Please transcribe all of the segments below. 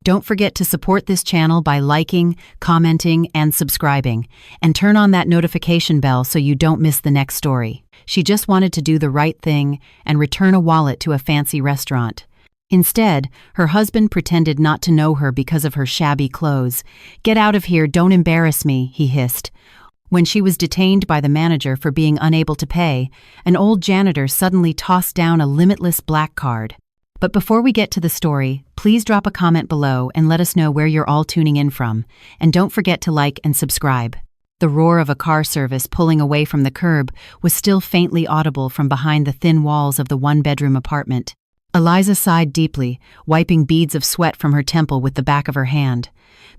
Don't forget to support this channel by liking, commenting, and subscribing, and turn on that notification bell so you don't miss the next story. She just wanted to do the right thing and return a wallet to a fancy restaurant. Instead, her husband pretended not to know her because of her shabby clothes. "Get out of here, don't embarrass me," he hissed. When she was detained by the manager for being unable to pay, an old janitor suddenly tossed down a limitless black card. But before we get to the story, please drop a comment below and let us know where you're all tuning in from. And don't forget to like and subscribe. The roar of a car service pulling away from the curb was still faintly audible from behind the thin walls of the one-bedroom apartment. Eliza sighed deeply, wiping beads of sweat from her temple with the back of her hand.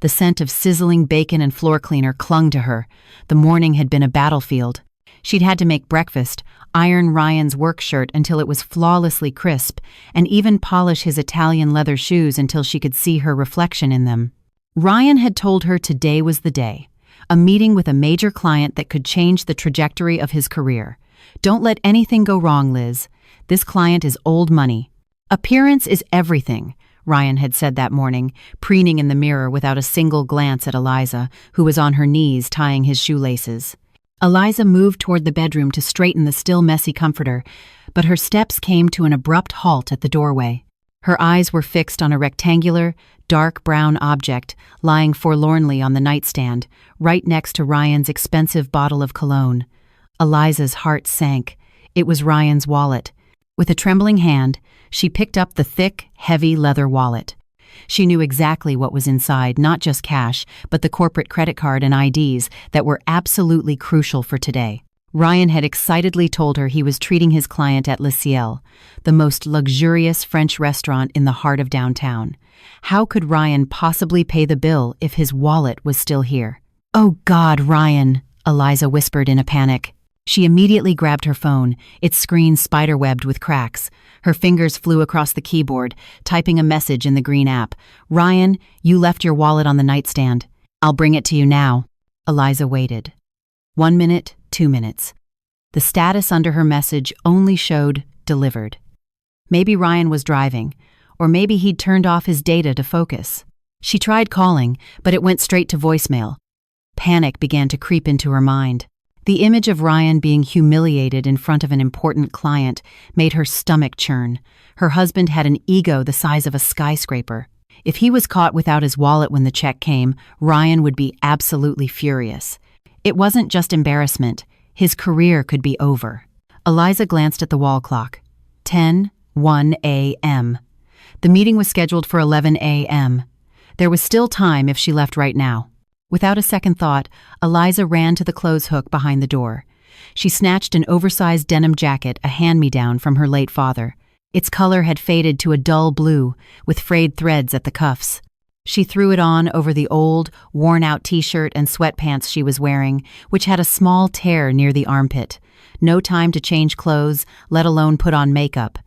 The scent of sizzling bacon and floor cleaner clung to her. The morning had been a battlefield. She'd had to make breakfast, iron Ryan's work shirt until it was flawlessly crisp, and even polish his Italian leather shoes until she could see her reflection in them. Ryan had told her today was the day, a meeting with a major client that could change the trajectory of his career. "Don't let anything go wrong, Liz. This client is old money. Appearance is everything," Ryan had said that morning, preening in the mirror without a single glance at Eliza, who was on her knees tying his shoelaces. Eliza moved toward the bedroom to straighten the still messy comforter, but her steps came to an abrupt halt at the doorway. Her eyes were fixed on a rectangular, dark brown object lying forlornly on the nightstand, right next to Ryan's expensive bottle of cologne. Eliza's heart sank. It was Ryan's wallet. With a trembling hand, she picked up the thick, heavy leather wallet. She knew exactly what was inside, not just cash, but the corporate credit card and IDs that were absolutely crucial for today. Ryan had excitedly told her he was treating his client at Le Ciel, the most luxurious French restaurant in the heart of downtown. How could Ryan possibly pay the bill if his wallet was still here? "Oh God, Ryan," Eliza whispered in a panic. She immediately grabbed her phone, its screen spiderwebbed with cracks. Her fingers flew across the keyboard, typing a message in the green app. "Ryan, you left your wallet on the nightstand. I'll bring it to you now." Eliza waited. 1 minute, 2 minutes. The status under her message only showed delivered. Maybe Ryan was driving, or maybe he'd turned off his data to focus. She tried calling, but it went straight to voicemail. Panic began to creep into her mind. The image of Ryan being humiliated in front of an important client made her stomach churn. Her husband had an ego the size of a skyscraper. If he was caught without his wallet when the check came, Ryan would be absolutely furious. It wasn't just embarrassment. His career could be over. Eliza glanced at the wall clock. 10:01 a.m. The meeting was scheduled for 11 a.m. There was still time if she left right now. Without a second thought, Eliza ran to the clothes hook behind the door. She snatched an oversized denim jacket, a hand-me-down from her late father. Its color had faded to a dull blue, with frayed threads at the cuffs. She threw it on over the old, worn-out t-shirt and sweatpants she was wearing, which had a small tear near the armpit. No time to change clothes, let alone put on makeup.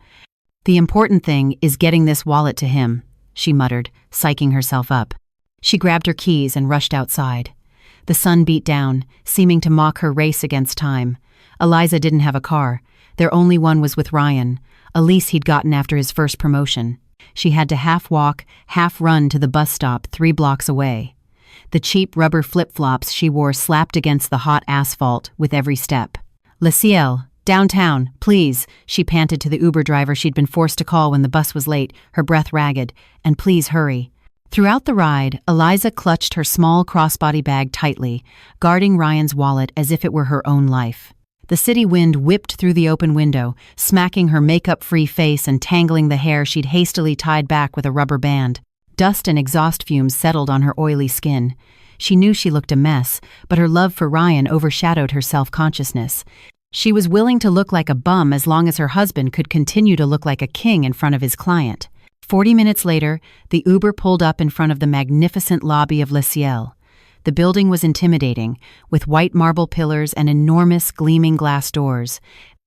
"The important thing is getting this wallet to him," she muttered, psyching herself up. She grabbed her keys and rushed outside. The sun beat down, seeming to mock her race against time. Eliza didn't have a car. Their only one was with Ryan, a lease he'd gotten after his first promotion. She had to half walk, half run to the bus stop 3 blocks away. The cheap rubber flip-flops she wore slapped against the hot asphalt with every step. "Le Ciel, downtown, please," she panted to the Uber driver she'd been forced to call when the bus was late, her breath ragged. "And please hurry." Throughout the ride, Eliza clutched her small crossbody bag tightly, guarding Ryan's wallet as if it were her own life. The city wind whipped through the open window, smacking her makeup-free face and tangling the hair she'd hastily tied back with a rubber band. Dust and exhaust fumes settled on her oily skin. She knew she looked a mess, but her love for Ryan overshadowed her self-consciousness. She was willing to look like a bum as long as her husband could continue to look like a king in front of his client. 40 minutes later, the Uber pulled up in front of the magnificent lobby of Le Ciel. The building was intimidating, with white marble pillars and enormous gleaming glass doors.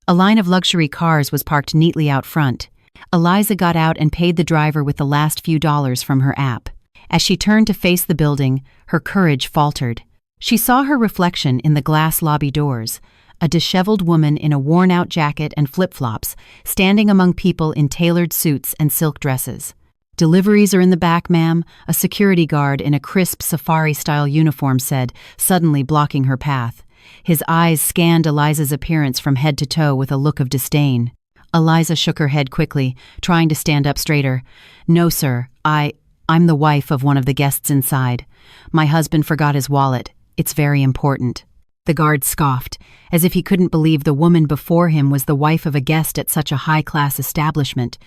A line of luxury cars was parked neatly out front. Eliza got out and paid the driver with the last few dollars from her app. As she turned to face the building, her courage faltered. She saw her reflection in the glass lobby doors, a disheveled woman in a worn-out jacket and flip-flops, standing among people in tailored suits and silk dresses. "Deliveries are in the back, ma'am," a security guard in a crisp safari-style uniform said, suddenly blocking her path. His eyes scanned Eliza's appearance from head to toe with a look of disdain. Eliza shook her head quickly, trying to stand up straighter. "No, sir. I'm the wife of one of the guests inside. My husband forgot his wallet. It's very important." The guard scoffed, as if he couldn't believe the woman before him was the wife of a guest at such a high-class establishment.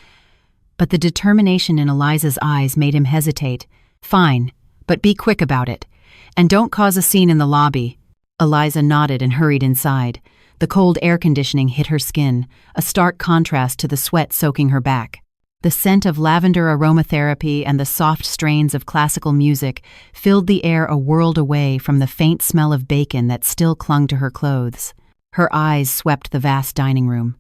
But the determination in Eliza's eyes made him hesitate. "Fine, but be quick about it. And don't cause a scene in the lobby." Eliza nodded and hurried inside. The cold air conditioning hit her skin, a stark contrast to the sweat soaking her back. The scent of lavender aromatherapy and the soft strains of classical music filled the air a world away from the faint smell of bacon that still clung to her clothes. Her eyes swept the vast dining room.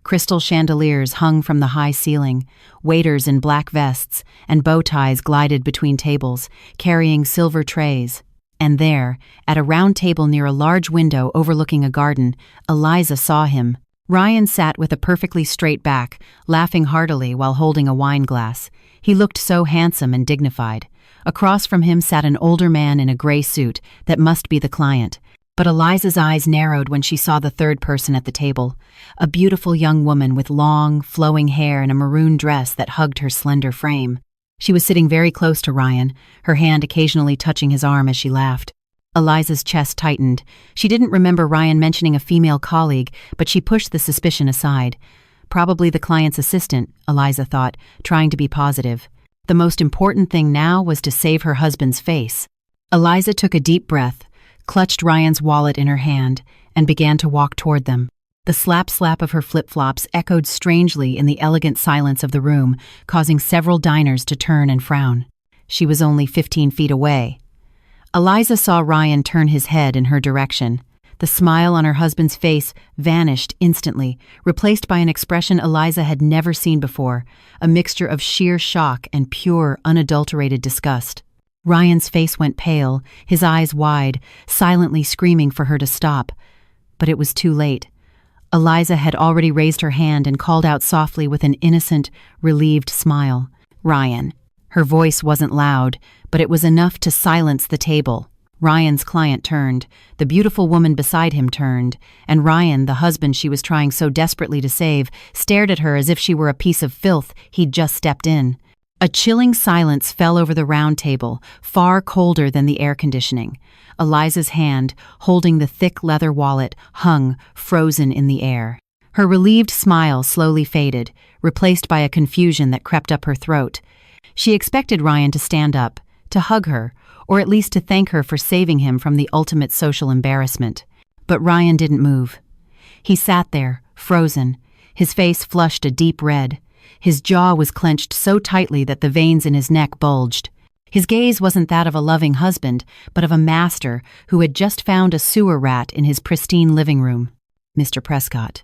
Crystal chandeliers hung from the high ceiling, waiters in black vests and bow ties glided between tables, carrying silver trays. And there, at a round table near a large window overlooking a garden, Eliza saw him. Ryan sat with a perfectly straight back, laughing heartily while holding a wine glass. He looked so handsome and dignified. Across from him sat an older man in a gray suit that must be the client. But Eliza's eyes narrowed when she saw the third person at the table, a beautiful young woman with long, flowing hair and a maroon dress that hugged her slender frame. She was sitting very close to Ryan, her hand occasionally touching his arm as she laughed. Eliza's chest tightened. She didn't remember Ryan mentioning a female colleague, but she pushed the suspicion aside. Probably the client's assistant, Eliza thought, trying to be positive. The most important thing now was to save her husband's face. Eliza took a deep breath, clutched Ryan's wallet in her hand, and began to walk toward them. The slap-slap of her flip-flops echoed strangely in the elegant silence of the room, causing several diners to turn and frown. She was only 15 feet away. Eliza saw Ryan turn his head in her direction. The smile on her husband's face vanished instantly, replaced by an expression Eliza had never seen before, a mixture of sheer shock and pure, unadulterated disgust. Ryan's face went pale, his eyes wide, silently screaming for her to stop. But it was too late. Eliza had already raised her hand and called out softly with an innocent, relieved smile. "Ryan." Her voice wasn't loud, but it was enough to silence the table. Ryan's client turned, the beautiful woman beside him turned, and Ryan, the husband she was trying so desperately to save, stared at her as if she were a piece of filth he'd just stepped in. A chilling silence fell over the round table, far colder than the air conditioning. Eliza's hand, holding the thick leather wallet, hung, frozen in the air. Her relieved smile slowly faded, replaced by a confusion that crept up her throat. She expected Ryan to stand up, to hug her, or at least to thank her for saving him from the ultimate social embarrassment. But Ryan didn't move. He sat there, frozen, his face flushed a deep red. His jaw was clenched so tightly that the veins in his neck bulged. His gaze wasn't that of a loving husband, but of a master who had just found a sewer rat in his pristine living room. "Mr. Prescott."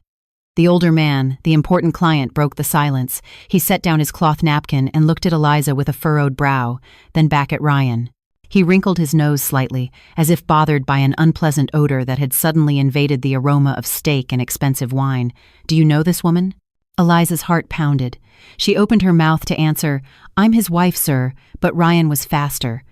The older man, the important client, broke the silence. He set down his cloth napkin and looked at Eliza with a furrowed brow, then back at Ryan. He wrinkled his nose slightly, as if bothered by an unpleasant odor that had suddenly invaded the aroma of steak and expensive wine. "Do you know this woman?" Eliza's heart pounded. She opened her mouth to answer, "I'm his wife, sir," but Ryan was faster,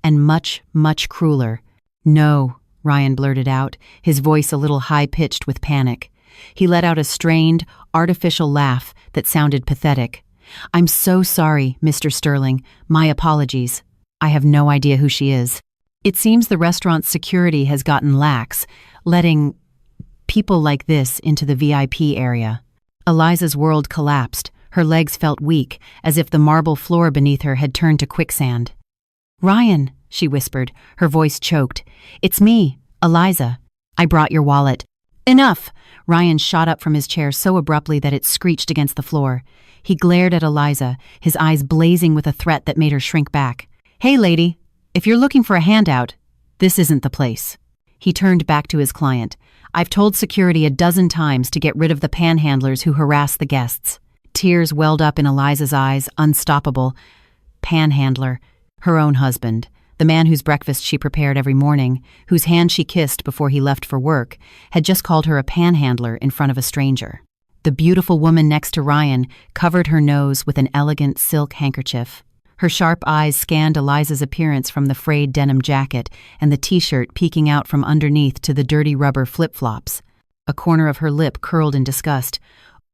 and much, much crueler. "No," Ryan blurted out, his voice a little high-pitched with panic. He let out a strained, artificial laugh that sounded pathetic. "I'm so sorry, Mr. Sterling. My apologies. I have no idea who she is. It seems the restaurant's security has gotten lax, letting people like this into the VIP area." Eliza's world collapsed. Her legs felt weak, as if the marble floor beneath her had turned to quicksand. "Ryan," she whispered, her voice choked. "It's me, Eliza. I brought your wallet." "Enough!" Ryan shot up from his chair so abruptly that it screeched against the floor. He glared at Eliza, his eyes blazing with a threat that made her shrink back. "Hey, lady, if you're looking for a handout, this isn't the place." He turned back to his client. "I've told security a dozen times to get rid of the panhandlers who harass the guests." Tears welled up in Eliza's eyes, unstoppable. Panhandler. Her own husband. The man whose breakfast she prepared every morning, whose hand she kissed before he left for work, had just called her a panhandler in front of a stranger. The beautiful woman next to Ryan covered her nose with an elegant silk handkerchief. Her sharp eyes scanned Eliza's appearance from the frayed denim jacket and the t-shirt peeking out from underneath to the dirty rubber flip-flops. A corner of her lip curled in disgust.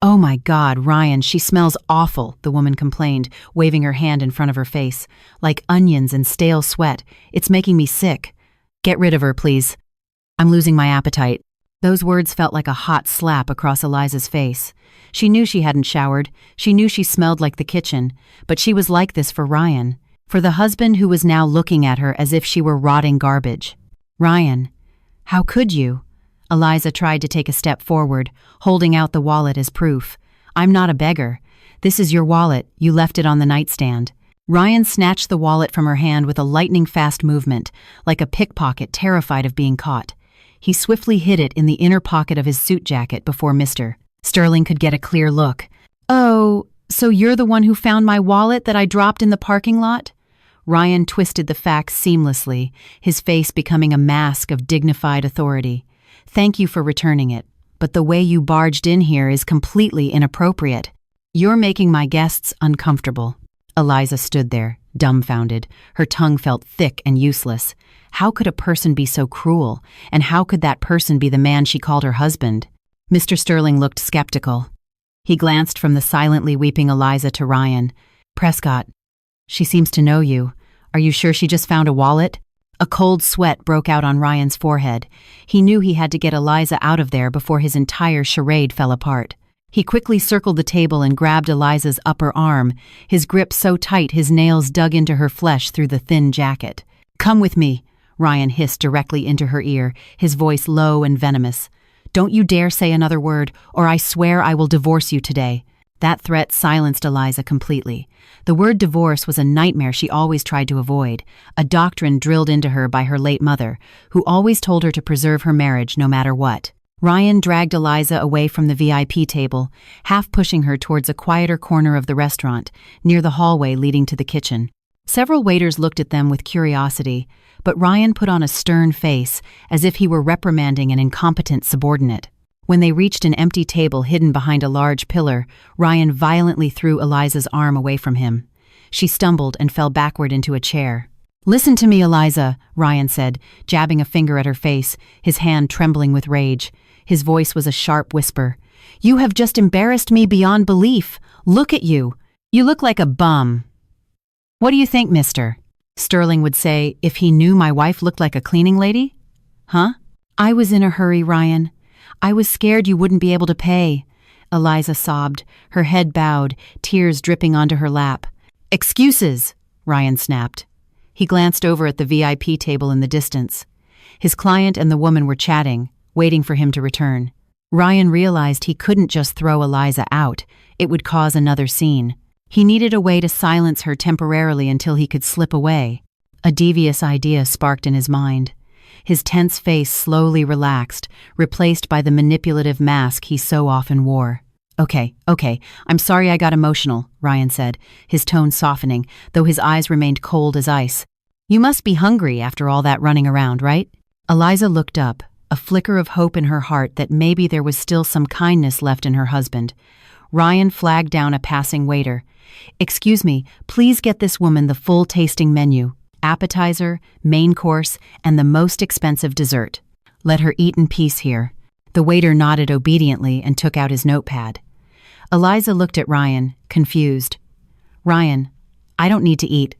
"Oh my God, Ryan, she smells awful," the woman complained, waving her hand in front of her face. "Like onions and stale sweat. It's making me sick. Get rid of her, please. I'm losing my appetite." Those words felt like a hot slap across Eliza's face. She knew she hadn't showered. She knew she smelled like the kitchen. But she was like this for Ryan. For the husband who was now looking at her as if she were rotting garbage. "Ryan, how could you?" Eliza tried to take a step forward, holding out the wallet as proof. "I'm not a beggar. This is your wallet. You left it on the nightstand." Ryan snatched the wallet from her hand with a lightning-fast movement, like a pickpocket terrified of being caught. He swiftly hid it in the inner pocket of his suit jacket before Mr. Sterling could get a clear look. "Oh, so you're the one who found my wallet that I dropped in the parking lot?" Ryan twisted the facts seamlessly, his face becoming a mask of dignified authority. "Thank you for returning it, but the way you barged in here is completely inappropriate. You're making my guests uncomfortable." Eliza stood there, dumbfounded. Her tongue felt thick and useless. How could a person be so cruel, and how could that person be the man she called her husband? Mr. Sterling looked skeptical. He glanced from the silently weeping Eliza to Ryan. "Prescott, she seems to know you. Are you sure she just found a wallet?" A cold sweat broke out on Ryan's forehead. He knew he had to get Eliza out of there before his entire charade fell apart. He quickly circled the table and grabbed Eliza's upper arm, his grip so tight his nails dug into her flesh through the thin jacket. "Come with me," Ryan hissed directly into her ear, his voice low and venomous. "Don't you dare say another word, or I swear I will divorce you today." That threat silenced Eliza completely. The word divorce was a nightmare she always tried to avoid, a doctrine drilled into her by her late mother, who always told her to preserve her marriage no matter what. Ryan dragged Eliza away from the VIP table, half pushing her towards a quieter corner of the restaurant, near the hallway leading to the kitchen. Several waiters looked at them with curiosity, but Ryan put on a stern face, as if he were reprimanding an incompetent subordinate. When they reached an empty table hidden behind a large pillar, Ryan violently threw Eliza's arm away from him. She stumbled and fell backward into a chair. "Listen to me, Eliza," Ryan said, jabbing a finger at her face, his hand trembling with rage. His voice was a sharp whisper. "You have just embarrassed me beyond belief. Look at you. You look like a bum." "What do you think, mister?" Sterling would say if he knew my wife looked like a cleaning lady. "Huh?" "I was in a hurry, Ryan. I was scared you wouldn't be able to pay." Eliza sobbed, her head bowed, tears dripping onto her lap. "Excuses," Ryan snapped. He glanced over at the VIP table in the distance. His client and the woman were chatting, waiting for him to return. Ryan realized he couldn't just throw Eliza out. It would cause another scene. He needed a way to silence her temporarily until he could slip away. A devious idea sparked in his mind. His tense face slowly relaxed, replaced by the manipulative mask he so often wore. Okay, I'm sorry I got emotional," Ryan said, his tone softening, though his eyes remained cold as ice. "You must be hungry after all that running around, right?" Eliza looked up, a flicker of hope in her heart that maybe there was still some kindness left in her husband. Ryan flagged down a passing waiter. "Excuse me, please get this woman the full tasting menu. Appetizer, main course, and the most expensive dessert. Let her eat in peace here." The waiter nodded obediently and took out his notepad. Eliza looked at Ryan, confused. "Ryan, I don't need to eat.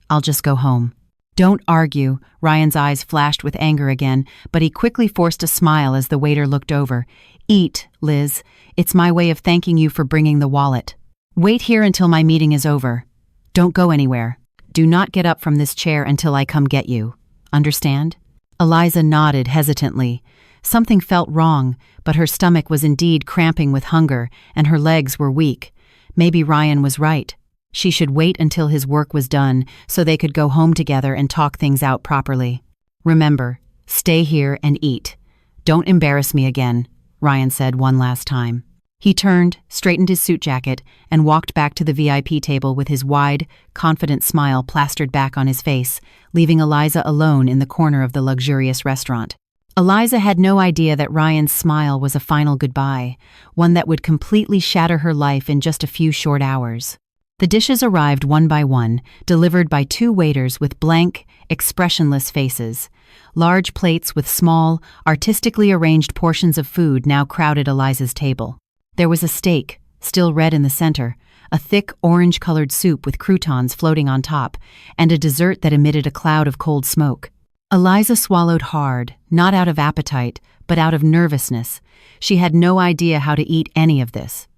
I'll just go home." "Don't argue." Ryan's eyes flashed with anger again, but he quickly forced a smile as the waiter looked over. "Eat, Liz. It's my way of thanking you for bringing the wallet. Wait here until my meeting is over. Don't go anywhere. Do not get up from this chair until I come get you. Understand?" Eliza nodded hesitantly. Something felt wrong, but her stomach was indeed cramping with hunger, and her legs were weak. Maybe Ryan was right. She should wait until his work was done so they could go home together and talk things out properly. "Remember, stay here and eat. Don't embarrass me again," Ryan said one last time. He turned, straightened his suit jacket, and walked back to the VIP table with his wide, confident smile plastered back on his face, leaving Eliza alone in the corner of the luxurious restaurant. Eliza had no idea that Ryan's smile was a final goodbye, one that would completely shatter her life in just a few short hours. The dishes arrived one by one, delivered by two waiters with blank, expressionless faces. Large plates with small, artistically arranged portions of food now crowded Eliza's table. There was a steak, still red in the center, a thick orange-colored soup with croutons floating on top, and a dessert that emitted a cloud of cold smoke. Eliza swallowed hard, not out of appetite, but out of nervousness. She had no idea how to eat any of this.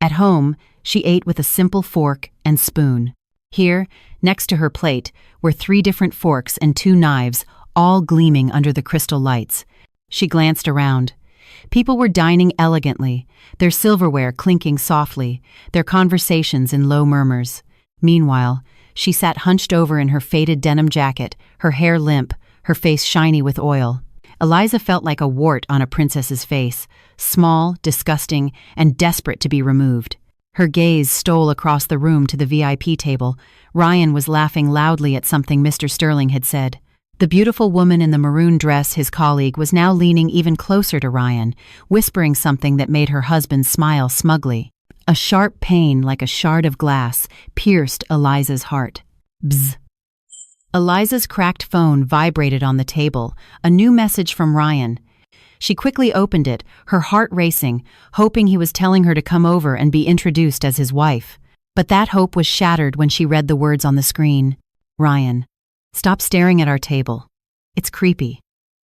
At home, she ate with a simple fork and spoon. Here, next to her plate, were 3 different forks and 2 knives, all gleaming under the crystal lights. She glanced around. People were dining elegantly, their silverware clinking softly, their conversations in low murmurs. Meanwhile, she sat hunched over in her faded denim jacket, her hair limp, her face shiny with oil. Eliza felt like a wart on a princess's face, small, disgusting, and desperate to be removed. Her gaze stole across the room to the VIP table. Ryan was laughing loudly at something Mr. Sterling had said. The beautiful woman in the maroon dress, his colleague, was now leaning even closer to Ryan, whispering something that made her husband smile smugly. A sharp pain, like a shard of glass, pierced Eliza's heart. Bzz. Eliza's cracked phone vibrated on the table, a new message from Ryan. She quickly opened it, her heart racing, hoping he was telling her to come over and be introduced as his wife. But that hope was shattered when she read the words on the screen. Ryan, stop staring at our table. It's creepy.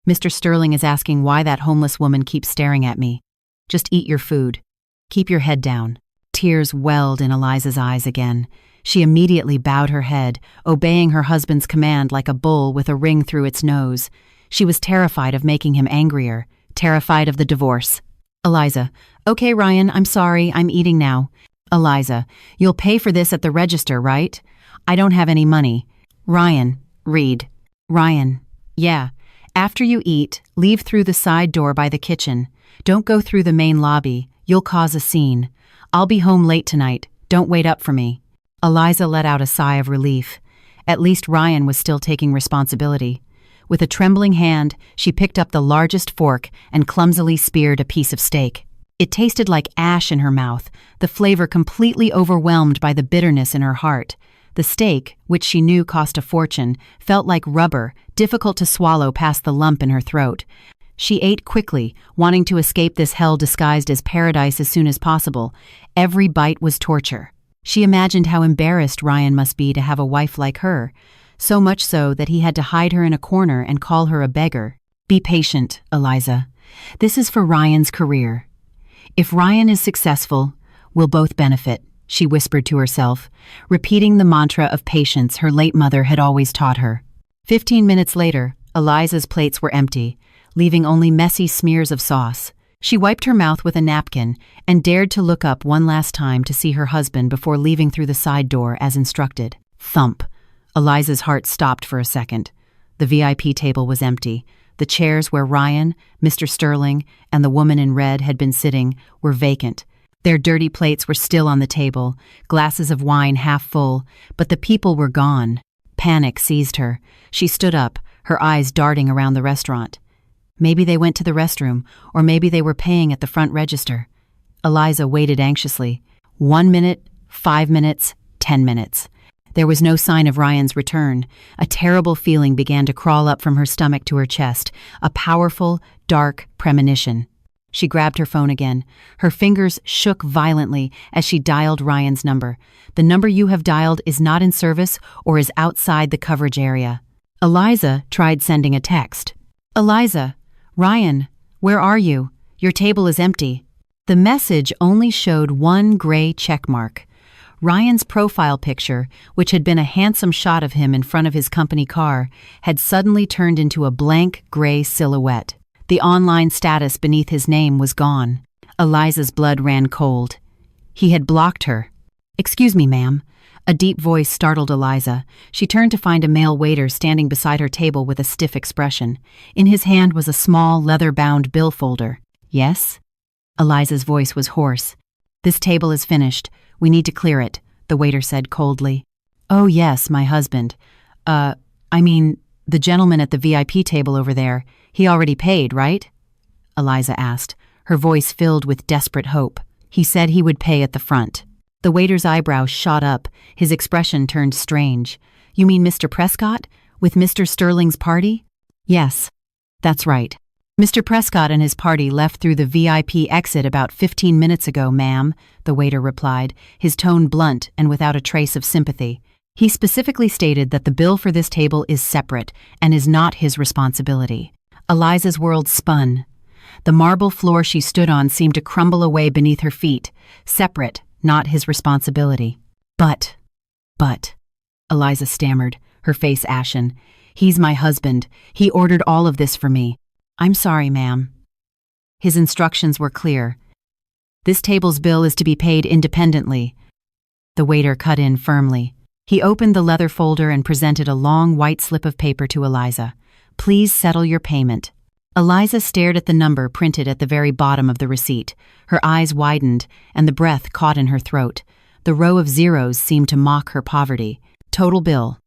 Mr. Sterling is asking why that homeless woman keeps staring at me. Just eat your food. Keep your head down. Tears welled in Eliza's eyes again. She immediately bowed her head, obeying her husband's command like a bull with a ring through its nose. She was terrified of making him angrier, terrified of the divorce. Eliza, okay, Ryan, I'm sorry, I'm eating now. Eliza, you'll pay for this at the register, right? I don't have any money. Ryan, read. Ryan, yeah. After you eat, leave through the side door by the kitchen. Don't go through the main lobby. You'll cause a scene. I'll be home late tonight. Don't wait up for me. Eliza let out a sigh of relief. At least Ryan was still taking responsibility. With a trembling hand, she picked up the largest fork and clumsily speared a piece of steak. It tasted like ash in her mouth, the flavor completely overwhelmed by the bitterness in her heart. The steak, which she knew cost a fortune, felt like rubber, difficult to swallow past the lump in her throat. She ate quickly, wanting to escape this hell disguised as paradise as soon as possible. Every bite was torture. She imagined how embarrassed Ryan must be to have a wife like her, so much so that he had to hide her in a corner and call her a beggar. Be patient, Eliza. This is for Ryan's career. If Ryan is successful, we'll both benefit, she whispered to herself, repeating the mantra of patience her late mother had always taught her. 15 minutes later, Eliza's plates were empty, leaving only messy smears of sauce. She wiped her mouth with a napkin and dared to look up one last time to see her husband before leaving through the side door as instructed. Thump. Eliza's heart stopped for a second. The VIP table was empty. The chairs where Ryan, Mr. Sterling, and the woman in red had been sitting were vacant. Their dirty plates were still on the table, glasses of wine half full, but the people were gone. Panic seized her. She stood up, her eyes darting around the restaurant. Maybe they went to the restroom, or maybe they were paying at the front register. Eliza waited anxiously. 1 minute, 5 minutes, 10 minutes. There was no sign of Ryan's return. A terrible feeling began to crawl up from her stomach to her chest, a powerful, dark premonition. She grabbed her phone again. Her fingers shook violently as she dialed Ryan's number. The number you have dialed is not in service or is outside the coverage area. Eliza tried sending a text. Eliza, Ryan, where are you? Your table is empty. The message only showed one gray check mark. Ryan's profile picture, which had been a handsome shot of him in front of his company car, had suddenly turned into a blank gray silhouette. The online status beneath his name was gone. Eliza's blood ran cold. He had blocked her. Excuse me, ma'am. A deep voice startled Eliza. She turned to find a male waiter standing beside her table with a stiff expression. In his hand was a small, leather-bound bill folder. Yes? Eliza's voice was hoarse. This table is finished. We need to clear it, the waiter said coldly. Oh yes, my husband. The gentleman at the VIP table over there. He already paid, right? Eliza asked, her voice filled with desperate hope. He said he would pay at the front. The waiter's eyebrows shot up, his expression turned strange. You mean Mr. Prescott? With Mr. Sterling's party? Yes, that's right. Mr. Prescott and his party left through the VIP exit about 15 minutes ago, ma'am, the waiter replied, his tone blunt and without a trace of sympathy. He specifically stated that the bill for this table is separate and is not his responsibility. Eliza's world spun. The marble floor she stood on seemed to crumble away beneath her feet. Separate, not his responsibility. But, Eliza stammered, her face ashen. He's my husband. He ordered all of this for me. I'm sorry, ma'am. His instructions were clear. This table's bill is to be paid independently. The waiter cut in firmly. He opened the leather folder and presented a long white slip of paper to Eliza. Please settle your payment. Eliza stared at the number printed at the very bottom of the receipt. Her eyes widened, and the breath caught in her throat. The row of zeros seemed to mock her poverty. Total bill,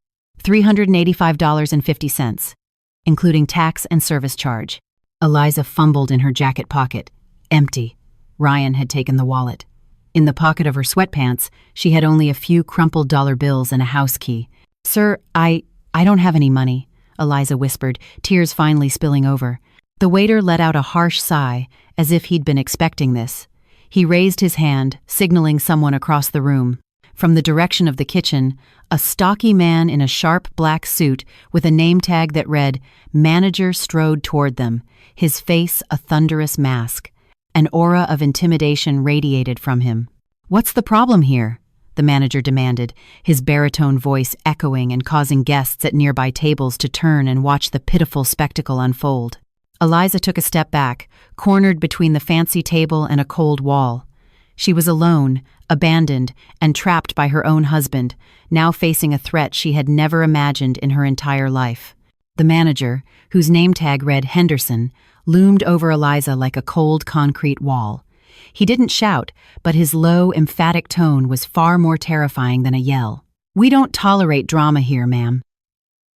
$385.50. Including tax and service charge. Eliza fumbled in her jacket pocket. Empty. Ryan had taken the wallet. In the pocket of her sweatpants, she had only a few crumpled dollar bills and a house key. Sir, I don't have any money, Eliza whispered, tears finally spilling over. The waiter let out a harsh sigh, as if he'd been expecting this. He raised his hand, signaling someone across the room. From the direction of the kitchen, a stocky man in a sharp black suit with a name tag that read, Manager strode toward them, his face a thunderous mask. An aura of intimidation radiated from him. What's the problem here? The manager demanded, his baritone voice echoing and causing guests at nearby tables to turn and watch the pitiful spectacle unfold. Eliza took a step back, cornered between the fancy table and a cold wall. She was alone, abandoned, and trapped by her own husband, now facing a threat she had never imagined in her entire life. The manager, whose name tag read Henderson, loomed over Eliza like a cold concrete wall. He didn't shout, but his low, emphatic tone was far more terrifying than a yell. We don't tolerate drama here, ma'am.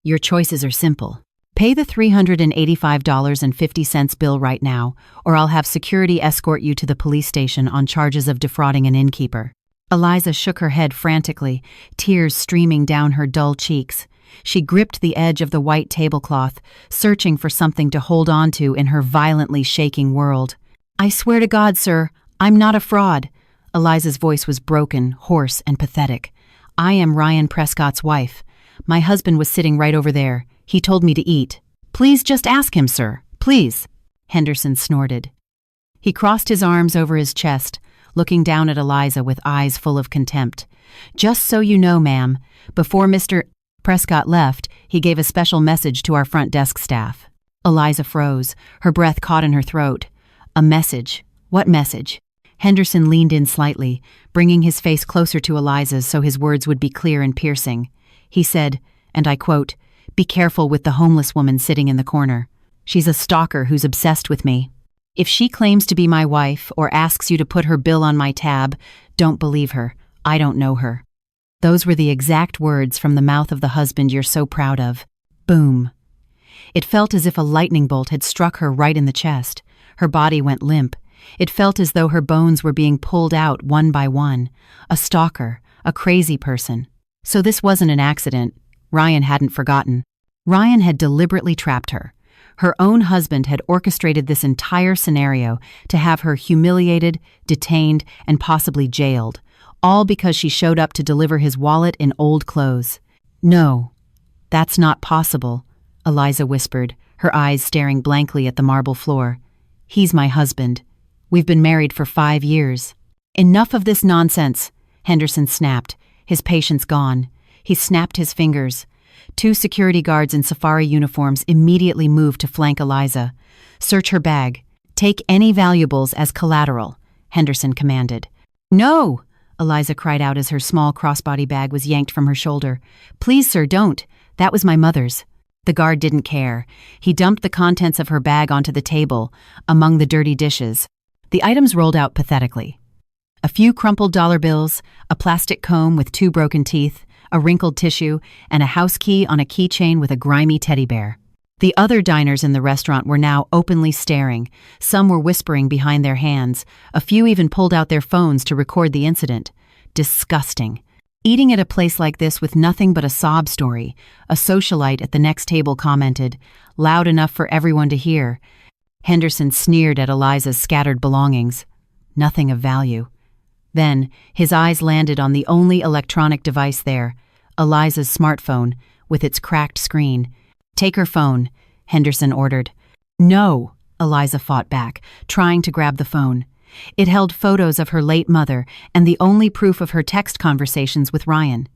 Your choices are simple. Pay the $385.50 bill right now, or I'll have security escort you to the police station on charges of defrauding an innkeeper. Eliza shook her head frantically, tears streaming down her dull cheeks. She gripped the edge of the white tablecloth, searching for something to hold on to in her violently shaking world. I swear to God, sir, I'm not a fraud. Eliza's voice was broken, hoarse, and pathetic. I am Ryan Prescott's wife. My husband was sitting right over there. He told me to eat. Please just ask him, sir. Please. Henderson snorted. He crossed his arms over his chest, looking down at Eliza with eyes full of contempt. Just so you know, ma'am, before Mr. Prescott left, he gave a special message to our front desk staff. Eliza froze, her breath caught in her throat. A message? What message? Henderson leaned in slightly, bringing his face closer to Eliza's so his words would be clear and piercing. He said, and I quote, Be careful with the homeless woman sitting in the corner. She's a stalker who's obsessed with me. If she claims to be my wife or asks you to put her bill on my tab, don't believe her. I don't know her. Those were the exact words from the mouth of the husband you're so proud of. Boom. It felt as if a lightning bolt had struck her right in the chest. Her body went limp. It felt as though her bones were being pulled out one by one. A stalker, a crazy person. So this wasn't an accident. Ryan hadn't forgotten. Ryan had deliberately trapped her. Her own husband had orchestrated this entire scenario to have her humiliated, detained, and possibly jailed, all because she showed up to deliver his wallet in old clothes. No, that's not possible, Eliza whispered, her eyes staring blankly at the marble floor. He's my husband. We've been married for 5 years. Enough of this nonsense, Henderson snapped, his patience gone. He snapped his fingers. 2 security guards in safari uniforms immediately moved to flank Eliza. Search her bag. Take any valuables as collateral, Henderson commanded. No! Eliza cried out as her small crossbody bag was yanked from her shoulder. Please, sir, don't. That was my mother's. The guard didn't care. He dumped the contents of her bag onto the table, among the dirty dishes. The items rolled out pathetically. A few crumpled dollar bills, a plastic comb with 2 broken teeth, a wrinkled tissue, and a house key on a keychain with a grimy teddy bear. The other diners in the restaurant were now openly staring. Some were whispering behind their hands. A few even pulled out their phones to record the incident. Disgusting. Eating at a place like this with nothing but a sob story, a socialite at the next table commented, loud enough for everyone to hear. Henderson sneered at Eliza's scattered belongings. Nothing of value. Then, his eyes landed on the only electronic device there, Eliza's smartphone, with its cracked screen. "Take her phone," Henderson ordered. "No," Eliza fought back, trying to grab the phone. It held photos of her late mother and the only proof of her text conversations with Ryan.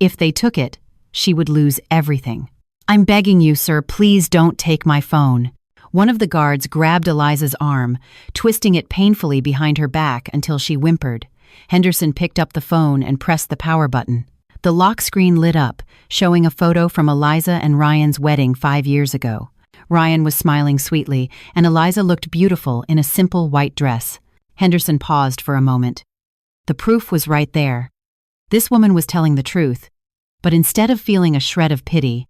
If they took it, she would lose everything. "I'm begging you, sir, please don't take my phone." One of the guards grabbed Eliza's arm, twisting it painfully behind her back until she whimpered. Henderson picked up the phone and pressed the power button. The lock screen lit up, showing a photo from Eliza and Ryan's wedding 5 years ago. Ryan was smiling sweetly, and Eliza looked beautiful in a simple white dress. Henderson paused for a moment. The proof was right there. This woman was telling the truth, but instead of feeling a shred of pity,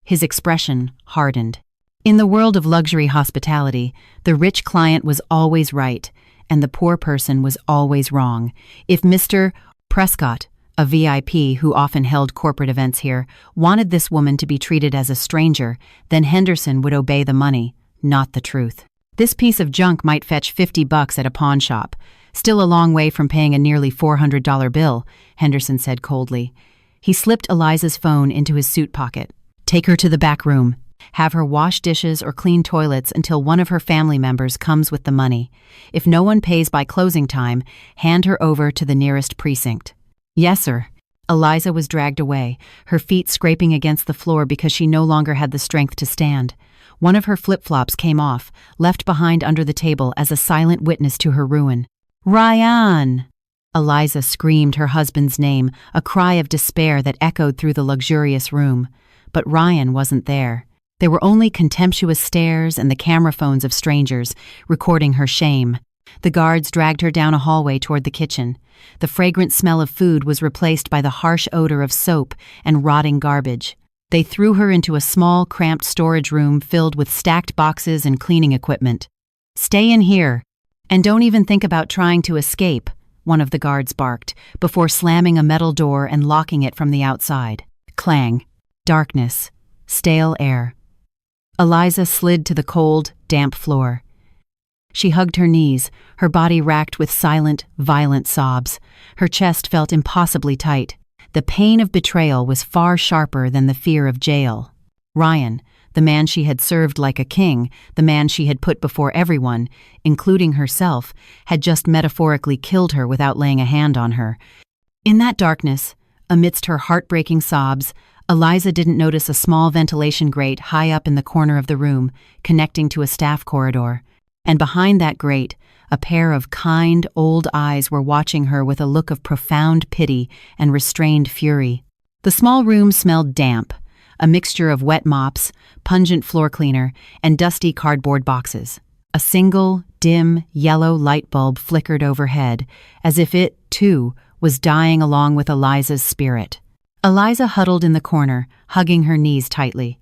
his expression hardened. In the world of luxury hospitality, the rich client was always right, and the poor person was always wrong. If Mr. Prescott, a VIP who often held corporate events here, wanted this woman to be treated as a stranger, then Henderson would obey the money, not the truth. This piece of junk might fetch $50 at a pawn shop, still a long way from paying a nearly $400 bill, Henderson said coldly. He slipped Eliza's phone into his suit pocket. "Take her to the back room. Have her wash dishes or clean toilets until one of her family members comes with the money. If no one pays by closing time, hand her over to the nearest precinct." "Yes, sir." Eliza was dragged away, her feet scraping against the floor because she no longer had the strength to stand. One of her flip-flops came off, left behind under the table as a silent witness to her ruin. "Ryan!" Eliza screamed her husband's name, a cry of despair that echoed through the luxurious room. But Ryan wasn't there. There were only contemptuous stares and the camera phones of strangers, recording her shame. The guards dragged her down a hallway toward the kitchen. The fragrant smell of food was replaced by the harsh odor of soap and rotting garbage. They threw her into a small, cramped storage room filled with stacked boxes and cleaning equipment. "Stay in here, and don't even think about trying to escape," one of the guards barked, before slamming a metal door and locking it from the outside. Clang. Darkness. Stale air. Eliza slid to the cold, damp floor. She hugged her knees, her body racked with silent, violent sobs. Her chest felt impossibly tight. The pain of betrayal was far sharper than the fear of jail. Ryan, the man she had served like a king, the man she had put before everyone, including herself, had just metaphorically killed her without laying a hand on her. In that darkness, amidst her heartbreaking sobs, Eliza didn't notice a small ventilation grate high up in the corner of the room, connecting to a staff corridor. And behind that grate, a pair of kind, old eyes were watching her with a look of profound pity and restrained fury. The small room smelled damp, a mixture of wet mops, pungent floor cleaner, and dusty cardboard boxes. A single, dim, yellow light bulb flickered overhead, as if it, too, was dying along with Eliza's spirit. Eliza huddled in the corner, hugging her knees tightly.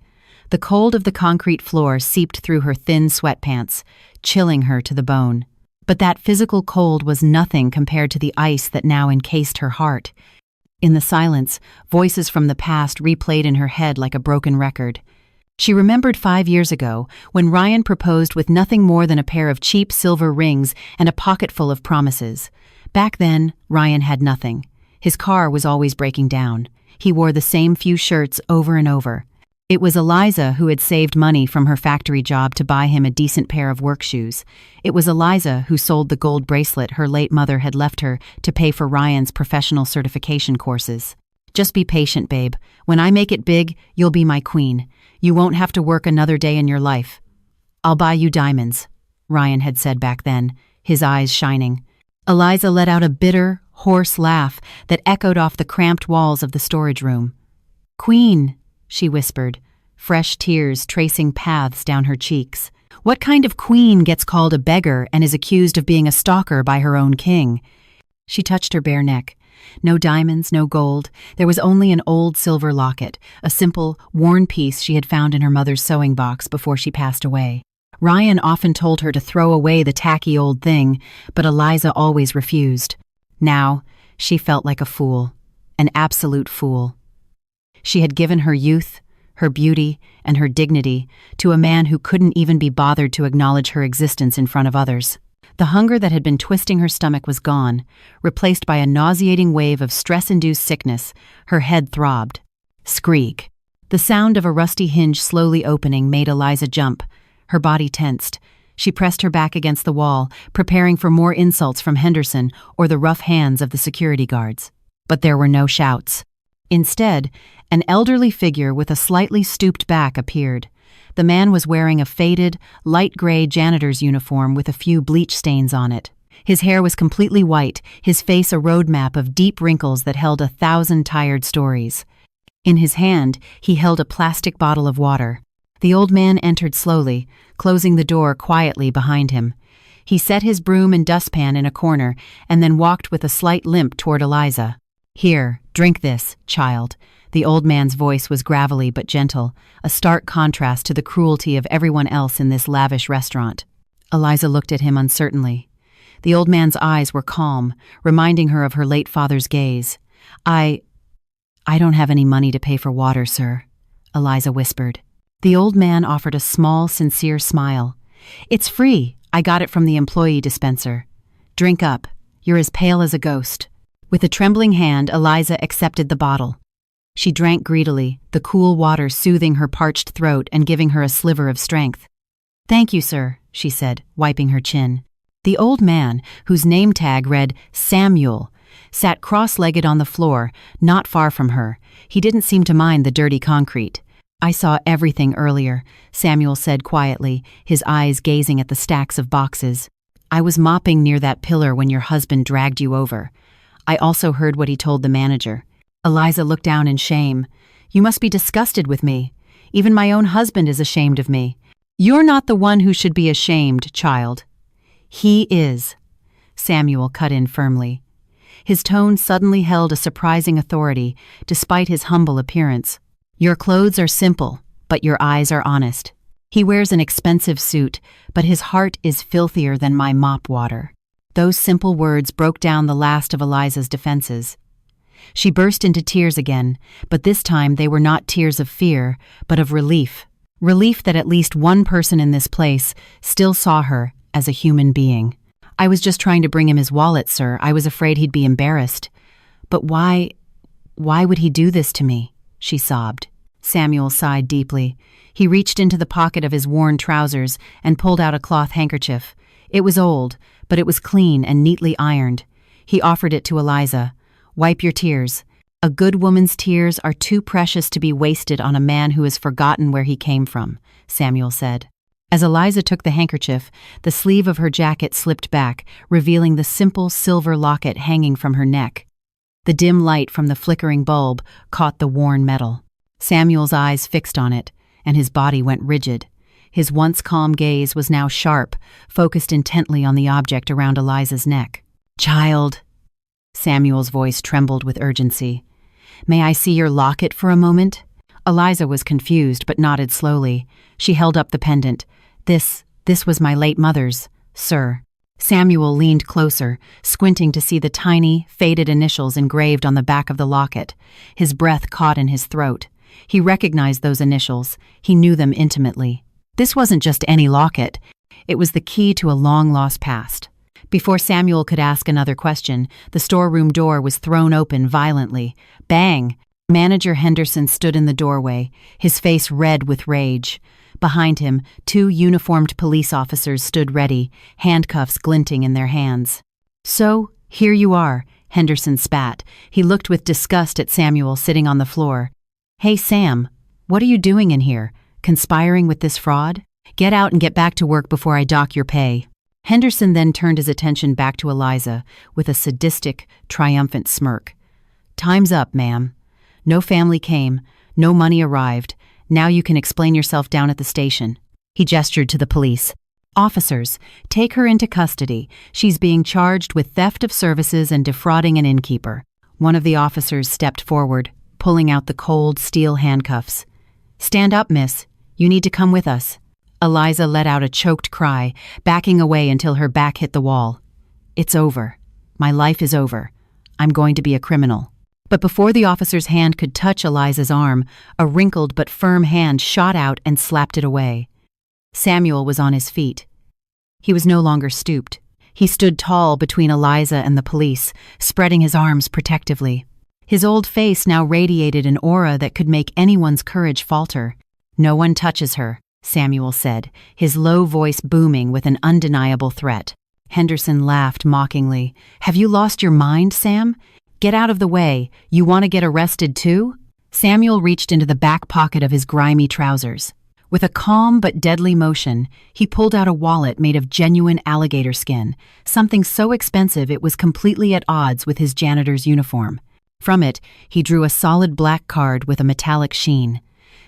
The cold of the concrete floor seeped through her thin sweatpants, chilling her to the bone. But that physical cold was nothing compared to the ice that now encased her heart. In the silence, voices from the past replayed in her head like a broken record. She remembered 5 years ago, when Ryan proposed with nothing more than a pair of cheap silver rings and a pocket full of promises. Back then, Ryan had nothing. His car was always breaking down. He wore the same few shirts over and over. It was Eliza who had saved money from her factory job to buy him a decent pair of work shoes. It was Eliza who sold the gold bracelet her late mother had left her to pay for Ryan's professional certification courses. "Just be patient, babe. When I make it big, you'll be my queen. You won't have to work another day in your life. I'll buy you diamonds," Ryan had said back then, his eyes shining. Eliza let out a bitter, hoarse laugh that echoed off the cramped walls of the storage room. "Queen," she whispered, fresh tears tracing paths down her cheeks. "What kind of queen gets called a beggar and is accused of being a stalker by her own king?" She touched her bare neck, No diamonds, no gold. There was only an old silver locket, a simple, worn piece she had found in her mother's sewing box before she passed away. Ryan often told her to throw away the tacky old thing, but Eliza always refused. Now, she felt like a fool, an absolute fool. She had given her youth, her beauty, and her dignity to a man who couldn't even be bothered to acknowledge her existence in front of others. The hunger that had been twisting her stomach was gone, replaced by a nauseating wave of stress-induced sickness. Her head throbbed. Skreek. The sound of a rusty hinge slowly opening made Eliza jump. Her body tensed. She pressed her back against the wall, preparing for more insults from Henderson or the rough hands of the security guards. But there were no shouts. Instead, an elderly figure with a slightly stooped back appeared. The man was wearing a faded, light gray janitor's uniform with a few bleach stains on it. His hair was completely white, his face a roadmap of deep wrinkles that held 1,000 tired stories. In his hand, he held a plastic bottle of water. The old man entered slowly, closing the door quietly behind him. He set his broom and dustpan in a corner and then walked with a slight limp toward Eliza. "Here, drink this, child." The old man's voice was gravelly but gentle, a stark contrast to the cruelty of everyone else in this lavish restaurant. Eliza looked at him uncertainly. The old man's eyes were calm, reminding her of her late father's gaze. I don't have any money to pay for water, sir," Eliza whispered. The old man offered a small, sincere smile. "It's free. I got it from the employee dispenser. Drink up. You're as pale as a ghost." With a trembling hand, Eliza accepted the bottle. She drank greedily, the cool water soothing her parched throat and giving her a sliver of strength. "Thank you, sir," she said, wiping her chin. The old man, whose name tag read Samuel, sat cross-legged on the floor, not far from her. He didn't seem to mind the dirty concrete. "I saw everything earlier," Samuel said quietly, his eyes gazing at the stacks of boxes. "I was mopping near that pillar when your husband dragged you over. I also heard what he told the manager." Eliza looked down in shame. "You must be disgusted with me. Even my own husband is ashamed of me." "You're not the one who should be ashamed, child." "He is," Samuel cut in firmly. His tone suddenly held a surprising authority, despite his humble appearance. "Your clothes are simple, but your eyes are honest. He wears an expensive suit, but his heart is filthier than my mop water." Those simple words broke down the last of Eliza's defenses. She burst into tears again, but this time they were not tears of fear, but of relief. Relief that at least one person in this place still saw her as a human being. "I was just trying to bring him his wallet, sir. I was afraid he'd be embarrassed." "But why would he do this to me?" she sobbed. Samuel sighed deeply. He reached into the pocket of his worn trousers and pulled out a cloth handkerchief. It was old, but it was clean and neatly ironed. He offered it to Eliza. "Wipe your tears. A good woman's tears are too precious to be wasted on a man who has forgotten where he came from," Samuel said. As Eliza took the handkerchief, the sleeve of her jacket slipped back, revealing the simple silver locket hanging from her neck. The dim light from the flickering bulb caught the worn metal. Samuel's eyes fixed on it, and his body went rigid. His once calm gaze was now sharp, focused intently on the object around Eliza's neck. "Child," Samuel's voice trembled with urgency. "May I see your locket for a moment?" Eliza was confused but nodded slowly. She held up the pendant. This was my late mother's, sir." Samuel leaned closer, squinting to see the tiny, faded initials engraved on the back of the locket. His breath caught in his throat. He recognized those initials. He knew them intimately. This wasn't just any locket. It was the key to a long-lost past. Before Samuel could ask another question, the storeroom door was thrown open violently. Bang! Manager Henderson stood in the doorway, his face red with rage. Behind him, 2 uniformed police officers stood ready, handcuffs glinting in their hands. "So, here you are," Henderson spat. He looked with disgust at Samuel sitting on the floor. "Hey, Sam, what are you doing in here? Conspiring with this fraud? Get out and get back to work before I dock your pay." Henderson then turned his attention back to Eliza with a sadistic, triumphant smirk. "Time's up, ma'am. No family came, no money arrived. Now you can explain yourself down at the station." He gestured to the police. "Officers, take her into custody. She's being charged with theft of services and defrauding an innkeeper." One of the officers stepped forward, pulling out the cold steel handcuffs. "Stand up, miss. You need to come with us." Eliza let out a choked cry, backing away until her back hit the wall. "It's over. My life is over. I'm going to be a criminal." But before the officer's hand could touch Eliza's arm, a wrinkled but firm hand shot out and slapped it away. Samuel was on his feet. He was no longer stooped. He stood tall between Eliza and the police, spreading his arms protectively. His old face now radiated an aura that could make anyone's courage falter. "No one touches her," Samuel said, his low voice booming with an undeniable threat. Henderson laughed mockingly. "Have you lost your mind, Sam? Get out of the way. You want to get arrested too?" Samuel reached into the back pocket of his grimy trousers. With a calm but deadly motion, he pulled out a wallet made of genuine alligator skin, something so expensive it was completely at odds with his janitor's uniform. From it, he drew a solid black card with a metallic sheen.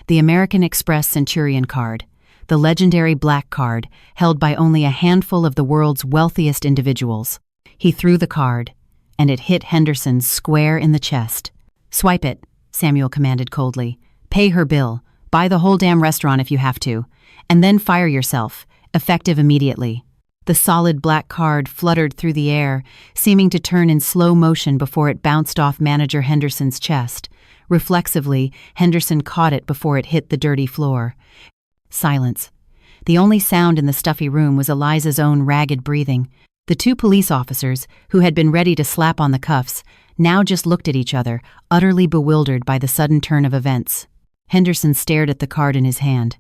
The American Express Centurion card, the legendary black card held by only a handful of the world's wealthiest individuals. He threw the card, and it hit Henderson square in the chest. "Swipe it," Samuel commanded coldly. "Pay her bill. Buy the whole damn restaurant if you have to. And then fire yourself, effective immediately." The solid black card fluttered through the air, seeming to turn in slow motion before it bounced off Manager Henderson's chest. Reflexively, Henderson caught it before it hit the dirty floor. Silence. The only sound in the stuffy room was Eliza's own ragged breathing. The two police officers, who had been ready to slap on the cuffs, now just looked at each other, utterly bewildered by the sudden turn of events. Henderson stared at the card in his hand.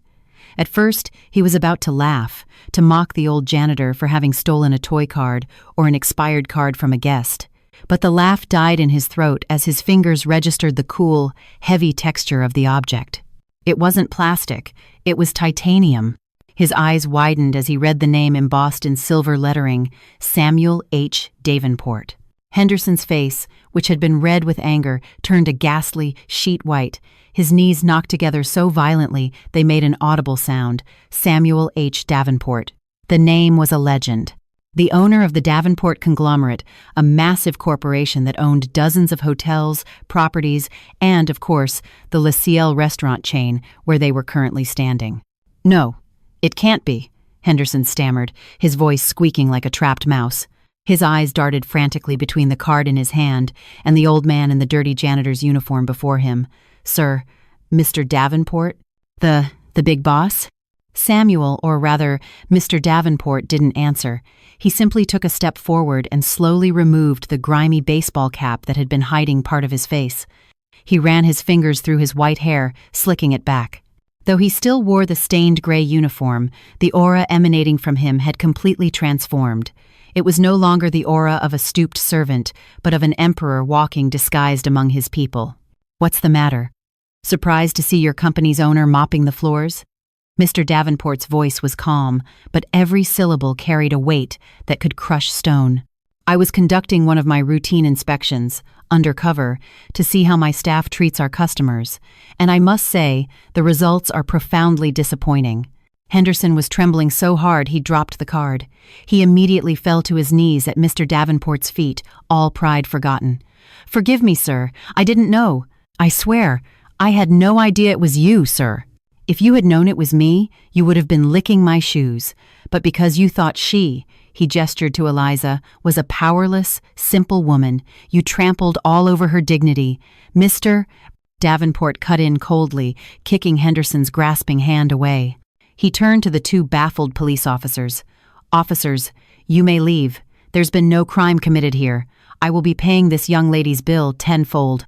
At first, he was about to laugh, to mock the old janitor for having stolen a toy card or an expired card from a guest. But the laugh died in his throat as his fingers registered the cool, heavy texture of the object. It wasn't plastic, it was titanium. His eyes widened as he read the name embossed in silver lettering, Samuel H. Davenport. Henderson's face, which had been red with anger, turned a ghastly, sheet white. His knees knocked together so violently they made an audible sound. Samuel H. Davenport. The name was a legend. The owner of the Davenport conglomerate, a massive corporation that owned dozens of hotels, properties, and, of course, the Le Ciel restaurant chain where they were currently standing. "No, it can't be," Henderson stammered, his voice squeaking like a trapped mouse. His eyes darted frantically between the card in his hand and the old man in the dirty janitor's uniform before him. "Sir, Mr. Davenport? The big boss?" Samuel, or rather, Mr. Davenport, didn't answer. He simply took a step forward and slowly removed the grimy baseball cap that had been hiding part of his face. He ran his fingers through his white hair, slicking it back. Though he still wore the stained gray uniform, the aura emanating from him had completely transformed. It was no longer the aura of a stooped servant, but of an emperor walking disguised among his people. "What's the matter? Surprised to see your company's owner mopping the floors?" Mr. Davenport's voice was calm, but every syllable carried a weight that could crush stone. "I was conducting one of my routine inspections, undercover, to see how my staff treats our customers, and I must say, the results are profoundly disappointing." Henderson was trembling so hard he dropped the card. He immediately fell to his knees at Mr. Davenport's feet, all pride forgotten. "Forgive me, sir. I didn't know. I swear, I had no idea it was you, sir. If you had known it was me, you would have been licking my shoes. But because you thought she," he gestured to Eliza, "was a powerless, simple woman, you trampled all over her dignity. Mr. Davenport cut in coldly, kicking Henderson's grasping hand away. He turned to the two baffled police officers. "Officers, you may leave. There's been no crime committed here. I will be paying this young lady's bill tenfold.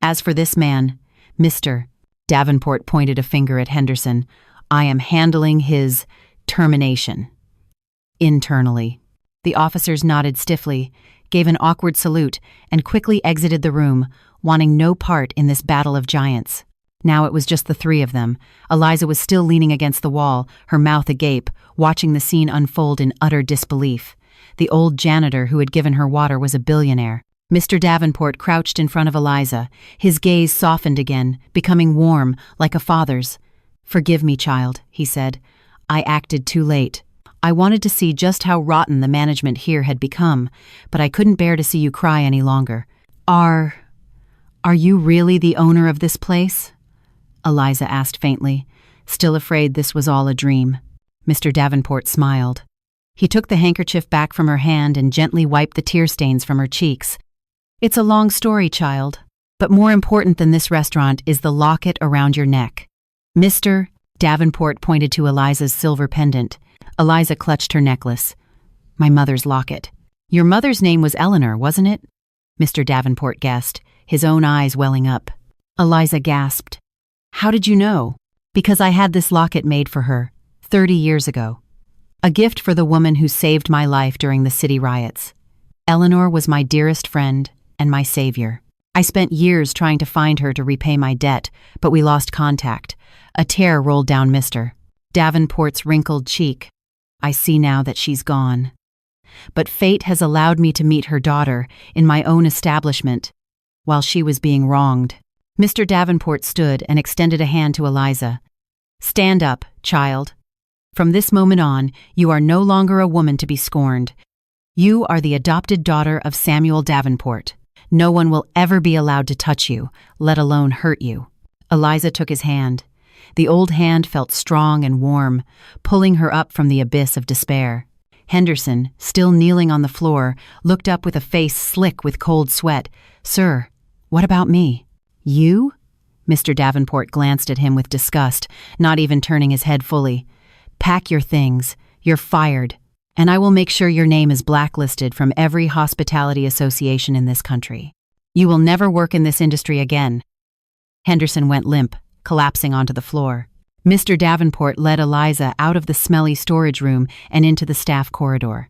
As for this man, Mr. Davenport pointed a finger at Henderson. "I am handling his termination internally." The officers nodded stiffly, gave an awkward salute, and quickly exited the room, wanting no part in this battle of giants. Now it was just the three of them. Eliza was still leaning against the wall, her mouth agape, watching the scene unfold in utter disbelief. The old janitor who had given her water was a billionaire. Mr. Davenport crouched in front of Eliza, his gaze softened again, becoming warm, like a father's. "Forgive me, child," he said. "I acted too late. I wanted to see just how rotten the management here had become, but I couldn't bear to see you cry any longer. Are you really the owner of this place? Eliza asked faintly, still afraid this was all a dream. Mr. Davenport smiled. He took the handkerchief back from her hand and gently wiped the tear stains from her cheeks. It's a long story, child, but more important than this restaurant is the locket around your neck. Mr. Davenport pointed to Eliza's silver pendant. Eliza clutched her necklace. My mother's locket. Your mother's name was Eleanor, wasn't it? Mr. Davenport guessed, his own eyes welling up. Eliza gasped. How did you know? Because I had this locket made for her, 30 years ago. A gift for the woman who saved my life during the city riots. Eleanor was my dearest friend and my savior. I spent years trying to find her to repay my debt, but we lost contact. A tear rolled down Mr. Davenport's wrinkled cheek. I see now that she's gone. But fate has allowed me to meet her daughter in my own establishment, while she was being wronged. Mr. Davenport stood and extended a hand to Eliza. Stand up, child. From this moment on, you are no longer a woman to be scorned. You are the adopted daughter of Samuel Davenport. No one will ever be allowed to touch you, let alone hurt you. Eliza took his hand. The old hand felt strong and warm, pulling her up from the abyss of despair. Henderson, still kneeling on the floor, looked up with a face slick with cold sweat. Sir, what about me? You? Mr. Davenport glanced at him with disgust, not even turning his head fully. Pack your things. You're fired. And I will make sure your name is blacklisted from every hospitality association in this country. You will never work in this industry again. Henderson went limp, collapsing onto the floor. Mr. Davenport led Eliza out of the smelly storage room and into the staff corridor.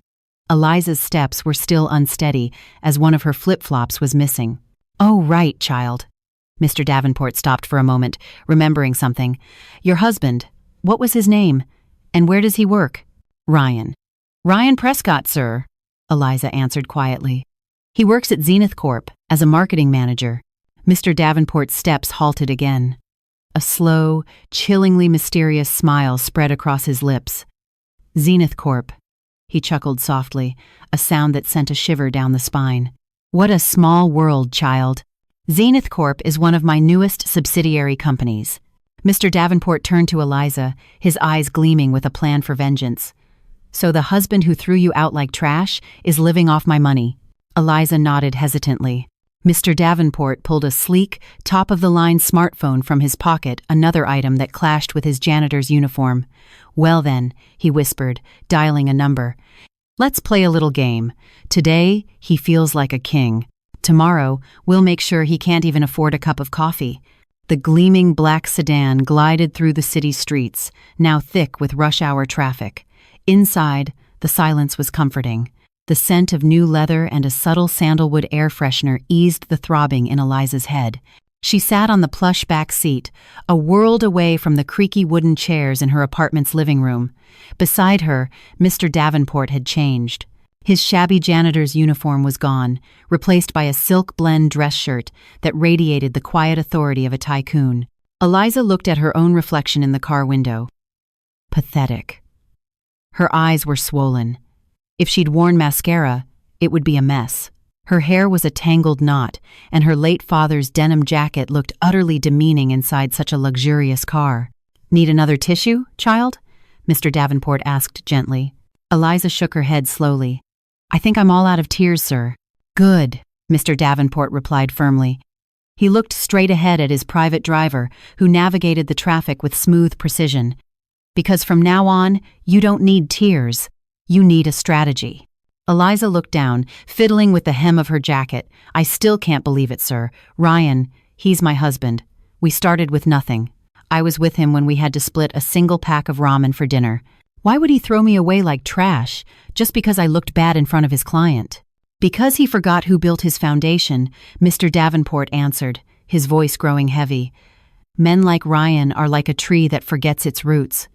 Eliza's steps were still unsteady, as one of her flip-flops was missing. Oh, right, child. Mr. Davenport stopped for a moment, remembering something. Your husband, what was his name? And where does he work? Ryan. Ryan Prescott, sir, Eliza answered quietly. He works at Zenith Corp as a marketing manager. Mr. Davenport's steps halted again. A slow, chillingly mysterious smile spread across his lips. Zenith Corp, he chuckled softly, a sound that sent a shiver down the spine. What a small world, child. Zenith Corp is one of my newest subsidiary companies. Mr. Davenport turned to Eliza, his eyes gleaming with a plan for vengeance. So the husband who threw you out like trash is living off my money. Eliza nodded hesitantly. Mr. Davenport pulled a sleek, top-of-the-line smartphone from his pocket, another item that clashed with his janitor's uniform. Well then, he whispered, dialing a number. Let's play a little game. Today, he feels like a king. Tomorrow, we'll make sure he can't even afford a cup of coffee. The gleaming black sedan glided through the city streets, now thick with rush-hour traffic. Inside, the silence was comforting. The scent of new leather and a subtle sandalwood air freshener eased the throbbing in Eliza's head. She sat on the plush back seat, a world away from the creaky wooden chairs in her apartment's living room. Beside her, Mr. Davenport had changed. His shabby janitor's uniform was gone, replaced by a silk blend dress shirt that radiated the quiet authority of a tycoon. Eliza looked at her own reflection in the car window. Pathetic. Her eyes were swollen. If she'd worn mascara, it would be a mess. Her hair was a tangled knot, and her late father's denim jacket looked utterly demeaning inside such a luxurious car. Need another tissue, child? Mr. Davenport asked gently. Eliza shook her head slowly. I think I'm all out of tears, sir. Good, Mr. Davenport replied firmly. He looked straight ahead at his private driver, who navigated the traffic with smooth precision. Because from now on, you don't need tears. You need a strategy. Eliza looked down, fiddling with the hem of her jacket. I still can't believe it, sir. Ryan, he's my husband. We started with nothing. I was with him when we had to split a single pack of ramen for dinner. Why would he throw me away like trash, just because I looked bad in front of his client? Because he forgot who built his foundation, Mr. Davenport answered, his voice growing heavy. Men like Ryan are like a tree that forgets its roots.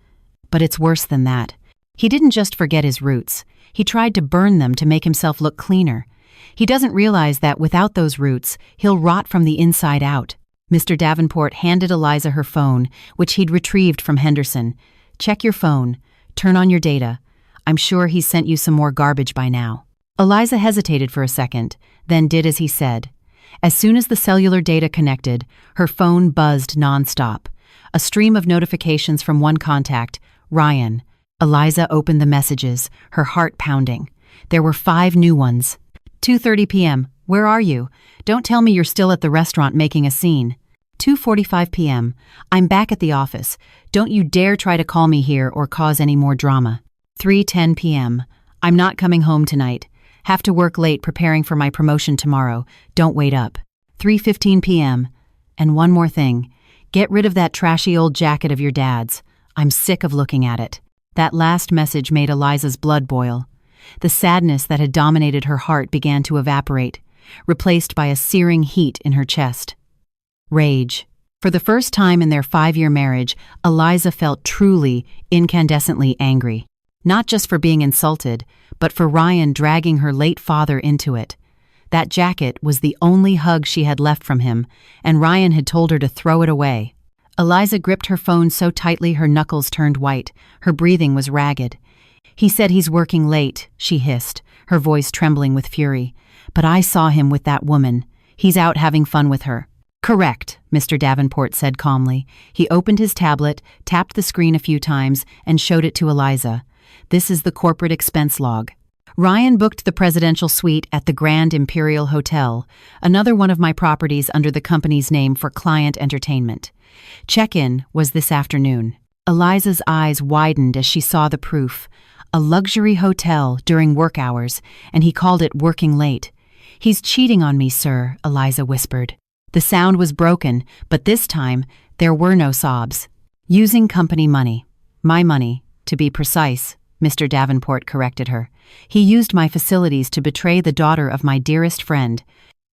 But it's worse than that. He didn't just forget his roots. He tried to burn them to make himself look cleaner. He doesn't realize that without those roots, he'll rot from the inside out. Mr. Davenport handed Eliza her phone, which he'd retrieved from Henderson. Check your phone. Turn on your data. I'm sure he's sent you some more garbage by now. Eliza hesitated for a second, then did as he said. As soon as the cellular data connected, her phone buzzed nonstop. A stream of notifications from one contact, Ryan. Eliza opened the messages, her heart pounding. There were 5 new ones. 2:30 p.m. Where are you? Don't tell me you're still at the restaurant making a scene. 2:45 p.m. I'm back at the office. Don't you dare try to call me here or cause any more drama. 3:10 p.m. I'm not coming home tonight. Have to work late preparing for my promotion tomorrow. Don't wait up. 3:15 p.m. And one more thing. Get rid of that trashy old jacket of your dad's. I'm sick of looking at it. That last message made Eliza's blood boil. The sadness that had dominated her heart began to evaporate, replaced by a searing heat in her chest. Rage. For the first time in their 5-year marriage, Eliza felt truly, incandescently angry. Not just for being insulted, but for Ryan dragging her late father into it. That jacket was the only hug she had left from him, and Ryan had told her to throw it away. Eliza gripped her phone so tightly her knuckles turned white. Her breathing was ragged. He said he's working late, she hissed, her voice trembling with fury. But I saw him with that woman. He's out having fun with her. Correct, Mr. Davenport said calmly. He opened his tablet, tapped the screen a few times, and showed it to Eliza. This is the corporate expense log. Ryan booked the presidential suite at the Grand Imperial Hotel, another one of my properties under the company's name for client entertainment. Check-in was this afternoon. Eliza's eyes widened as she saw the proof. A luxury hotel during work hours, and he called it working late. He's cheating on me, sir, Eliza whispered. The sound was broken, but this time there were no sobs. Using company money. My money, to be precise, Mr. Davenport corrected her. He used my facilities to betray the daughter of my dearest friend.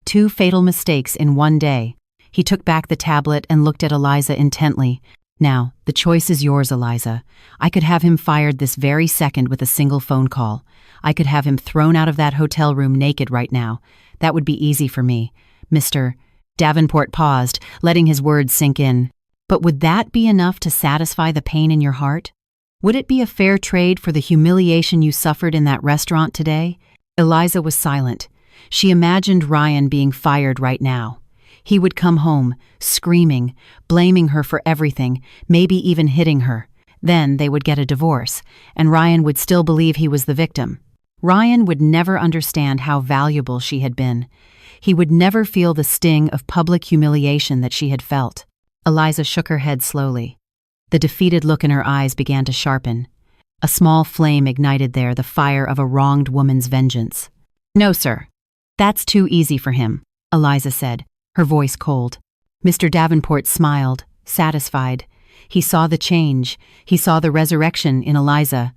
2 fatal mistakes in one day. He took back the tablet and looked at Eliza intently. Now, the choice is yours, Eliza. I could have him fired this very second with a single phone call. I could have him thrown out of that hotel room naked right now. That would be easy for me. Mr. Davenport paused, letting his words sink in. But would that be enough to satisfy the pain in your heart? Would it be a fair trade for the humiliation you suffered in that restaurant today? Eliza was silent. She imagined Ryan being fired right now. He would come home, screaming, blaming her for everything, maybe even hitting her. Then they would get a divorce, and Ryan would still believe he was the victim. Ryan would never understand how valuable she had been. He would never feel the sting of public humiliation that she had felt. Eliza shook her head slowly. The defeated look in her eyes began to sharpen. A small flame ignited there, the fire of a wronged woman's vengeance. No, sir. That's too easy for him, Eliza said, her voice cold. Mr. Davenport smiled, satisfied. He saw the change. He saw the resurrection in Eliza.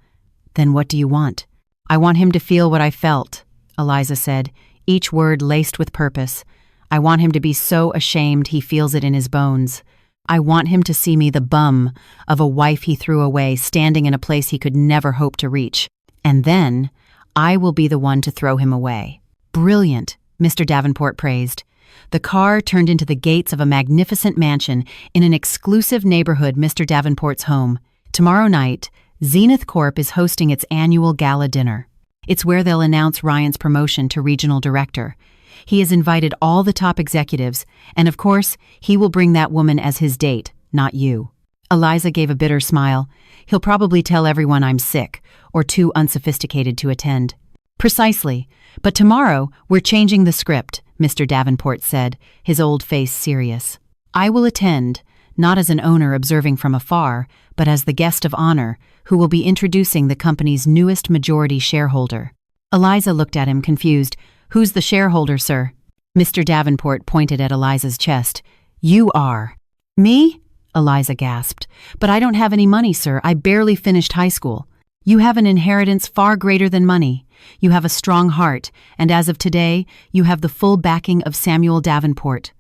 Then what do you want? I want him to feel what I felt, Eliza said, each word laced with purpose. I want him to be so ashamed he feels it in his bones. I want him to see me the bum of a wife he threw away, standing in a place he could never hope to reach. And then I will be the one to throw him away. Brilliant, Mr. Davenport praised. The car turned into the gates of a magnificent mansion in an exclusive neighborhood, Mr. Davenport's home. Tomorrow night, Zenith Corp is hosting its annual gala dinner. It's where they'll announce Ryan's promotion to regional director. He has invited all the top executives, and of course, he will bring that woman as his date, not you. Eliza gave a bitter smile. He'll probably tell everyone I'm sick, or too unsophisticated to attend. Precisely. But tomorrow, we're changing the script, Mr. Davenport said, his old face serious. I will attend, not as an owner observing from afar, but as the guest of honor, who will be introducing the company's newest majority shareholder. Eliza looked at him, confused. Who's the shareholder, sir? Mr. Davenport pointed at Eliza's chest. You are. Me? Eliza gasped. But I don't have any money, sir. I barely finished high school. You have an inheritance far greater than money. You have a strong heart, and as of today, you have the full backing of Samuel Davenport.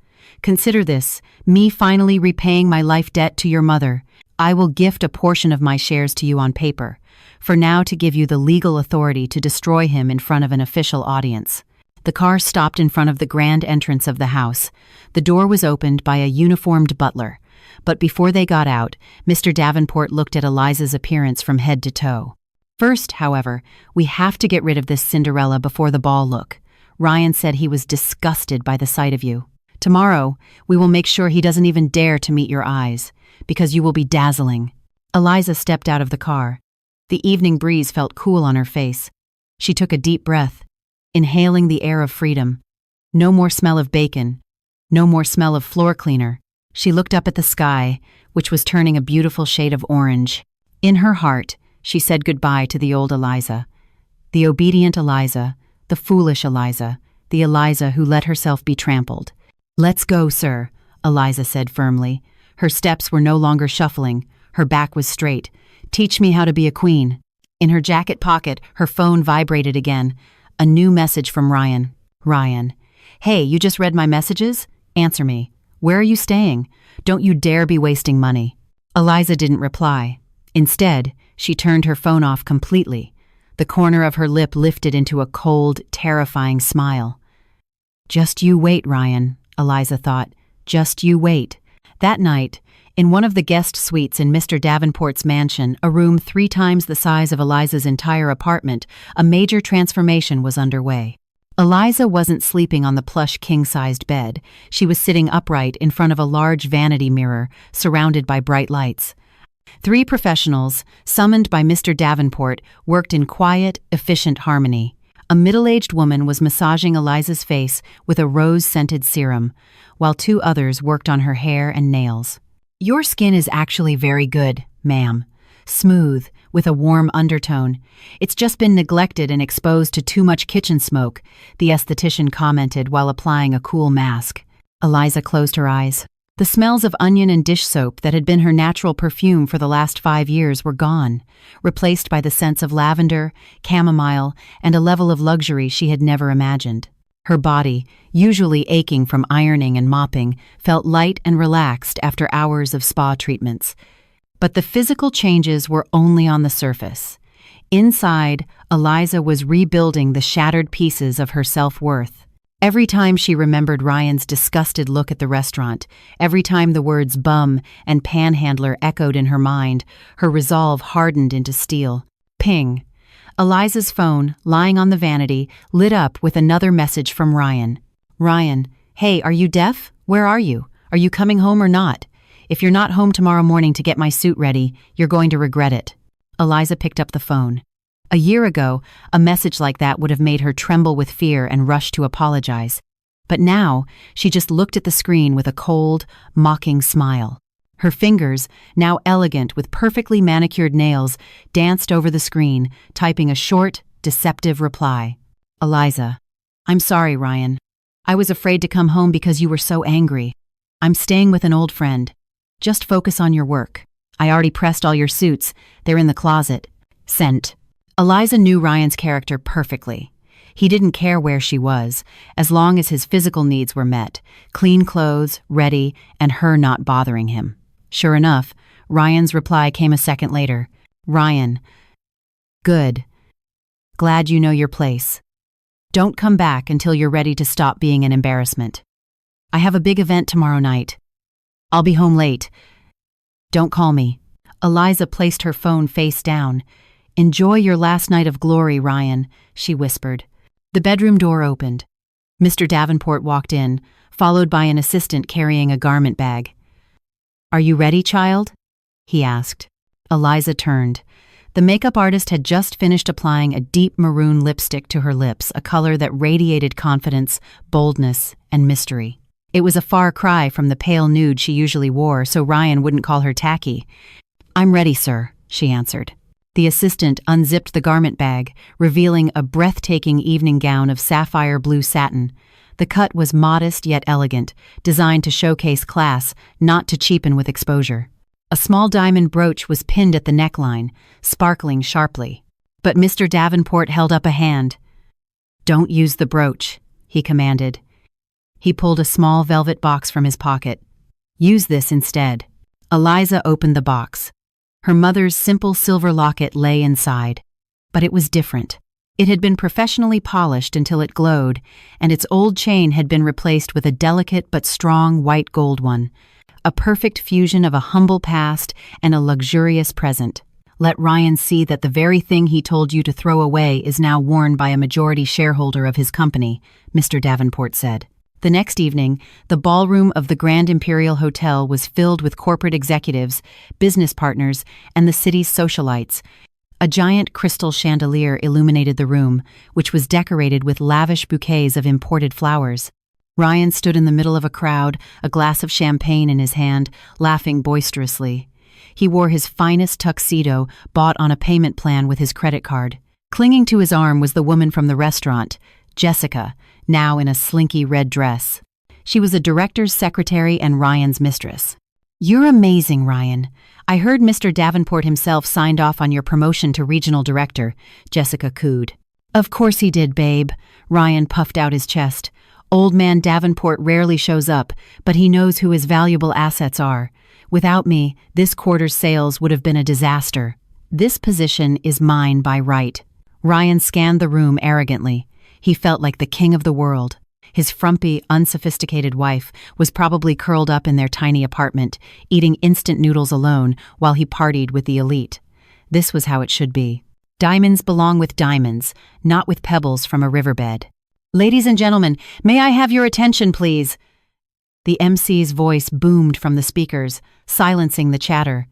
Consider this, me finally repaying my life debt to your mother. I will gift a portion of my shares to you on paper, for now to give you the legal authority to destroy him in front of an official audience. The car stopped in front of the grand entrance of the house. The door was opened by a uniformed butler. But before they got out, Mr. Davenport looked at Eliza's appearance from head to toe. First, however, we have to get rid of this Cinderella before the ball look. Ryan said he was disgusted by the sight of you. Tomorrow, we will make sure he doesn't even dare to meet your eyes, because you will be dazzling." Eliza stepped out of the car. The evening breeze felt cool on her face. She took a deep breath, inhaling the air of freedom. No more smell of bacon. No more smell of floor cleaner. She looked up at the sky, which was turning a beautiful shade of orange. In her heart, she said goodbye to the old Eliza. The obedient Eliza, the foolish Eliza, the Eliza who let herself be trampled. "Let's go, sir," Eliza said firmly. Her steps were no longer shuffling. Her back was straight. "Teach me how to be a queen." In her jacket pocket, her phone vibrated again. A new message from Ryan. "Ryan. Hey, you just read my messages? Answer me. Where are you staying? Don't you dare be wasting money." Eliza didn't reply. Instead, she turned her phone off completely. The corner of her lip lifted into a cold, terrifying smile. "Just you wait, Ryan," Eliza thought. "Just you wait." That night, in one of the guest suites in Mr. Davenport's mansion, a room 3 times the size of Eliza's entire apartment, a major transformation was underway. Eliza wasn't sleeping on the plush king-sized bed. She was sitting upright in front of a large vanity mirror, surrounded by bright lights. 3 professionals, summoned by Mr. Davenport, worked in quiet, efficient harmony. A middle-aged woman was massaging Eliza's face with a rose-scented serum, while 2 others worked on her hair and nails. "Your skin is actually very good, ma'am. Smooth, with a warm undertone. It's just been neglected and exposed to too much kitchen smoke," the esthetician commented while applying a cool mask. Eliza closed her eyes. The smells of onion and dish soap that had been her natural perfume for the last 5 years were gone, replaced by the scents of lavender, chamomile, and a level of luxury she had never imagined. Her body, usually aching from ironing and mopping, felt light and relaxed after hours of spa treatments. But the physical changes were only on the surface. Inside, Eliza was rebuilding the shattered pieces of her self-worth. Every time she remembered Ryan's disgusted look at the restaurant, every time the words bum and panhandler echoed in her mind, her resolve hardened into steel. Ping. Eliza's phone, lying on the vanity, lit up with another message from Ryan. "Ryan, hey, are you deaf? Where are you? Are you coming home or not? If you're not home tomorrow morning to get my suit ready, you're going to regret it." Eliza picked up the phone. A year ago, a message like that would have made her tremble with fear and rush to apologize. But now, she just looked at the screen with a cold, mocking smile. Her fingers, now elegant with perfectly manicured nails, danced over the screen, typing a short, deceptive reply. "Eliza, I'm sorry, Ryan. I was afraid to come home because you were so angry. I'm staying with an old friend. Just focus on your work. I already pressed all your suits. They're in the closet. Sent." Eliza knew Ryan's character perfectly. He didn't care where she was, as long as his physical needs were met, clean clothes, ready, and her not bothering him. Sure enough, Ryan's reply came a second later. "Ryan, good. Glad you know your place. Don't come back until you're ready to stop being an embarrassment. I have a big event tomorrow night. I'll be home late. Don't call me." Eliza placed her phone face down. "Enjoy your last night of glory, Ryan," she whispered. The bedroom door opened. Mr. Davenport walked in, followed by an assistant carrying a garment bag. "Are you ready, child?" he asked. Eliza turned. The makeup artist had just finished applying a deep maroon lipstick to her lips, a color that radiated confidence, boldness, and mystery. It was a far cry from the pale nude she usually wore, so Ryan wouldn't call her tacky. "I'm ready, sir," she answered. The assistant unzipped the garment bag, revealing a breathtaking evening gown of sapphire blue satin. The cut was modest yet elegant, designed to showcase class, not to cheapen with exposure. A small diamond brooch was pinned at the neckline, sparkling sharply. But Mr. Davenport held up a hand. "Don't use the brooch," he commanded. He pulled a small velvet box from his pocket. "Use this instead." Eliza opened the box. Her mother's simple silver locket lay inside. But it was different. It had been professionally polished until it glowed, and its old chain had been replaced with a delicate but strong white gold one, a perfect fusion of a humble past and a luxurious present. Let Ryan see that the very thing he told you to throw away is now worn by a majority shareholder of his company, Mr. Davenport said. The next evening, the ballroom of the Grand Imperial Hotel was filled with corporate executives, business partners, and the city's socialites. A giant crystal chandelier illuminated the room, which was decorated with lavish bouquets of imported flowers. Ryan stood in the middle of a crowd, a glass of champagne in his hand, laughing boisterously. He wore his finest tuxedo, bought on a payment plan with his credit card. Clinging to his arm was the woman from the restaurant, Jessica, now in a slinky red dress. She was a director's secretary and Ryan's mistress. "You're amazing, Ryan. I heard Mr. Davenport himself signed off on your promotion to regional director," Jessica cooed. "Of course he did, babe," Ryan puffed out his chest. "Old man Davenport rarely shows up, but he knows who his valuable assets are. Without me, this quarter's sales would have been a disaster. This position is mine by right." Ryan scanned the room arrogantly. He felt like the king of the world. His frumpy, unsophisticated wife was probably curled up in their tiny apartment, eating instant noodles alone while he partied with the elite. This was how it should be. Diamonds belong with diamonds, not with pebbles from a riverbed. "Ladies and gentlemen, may I have your attention, please?" The MC's voice boomed from the speakers, silencing the chatter.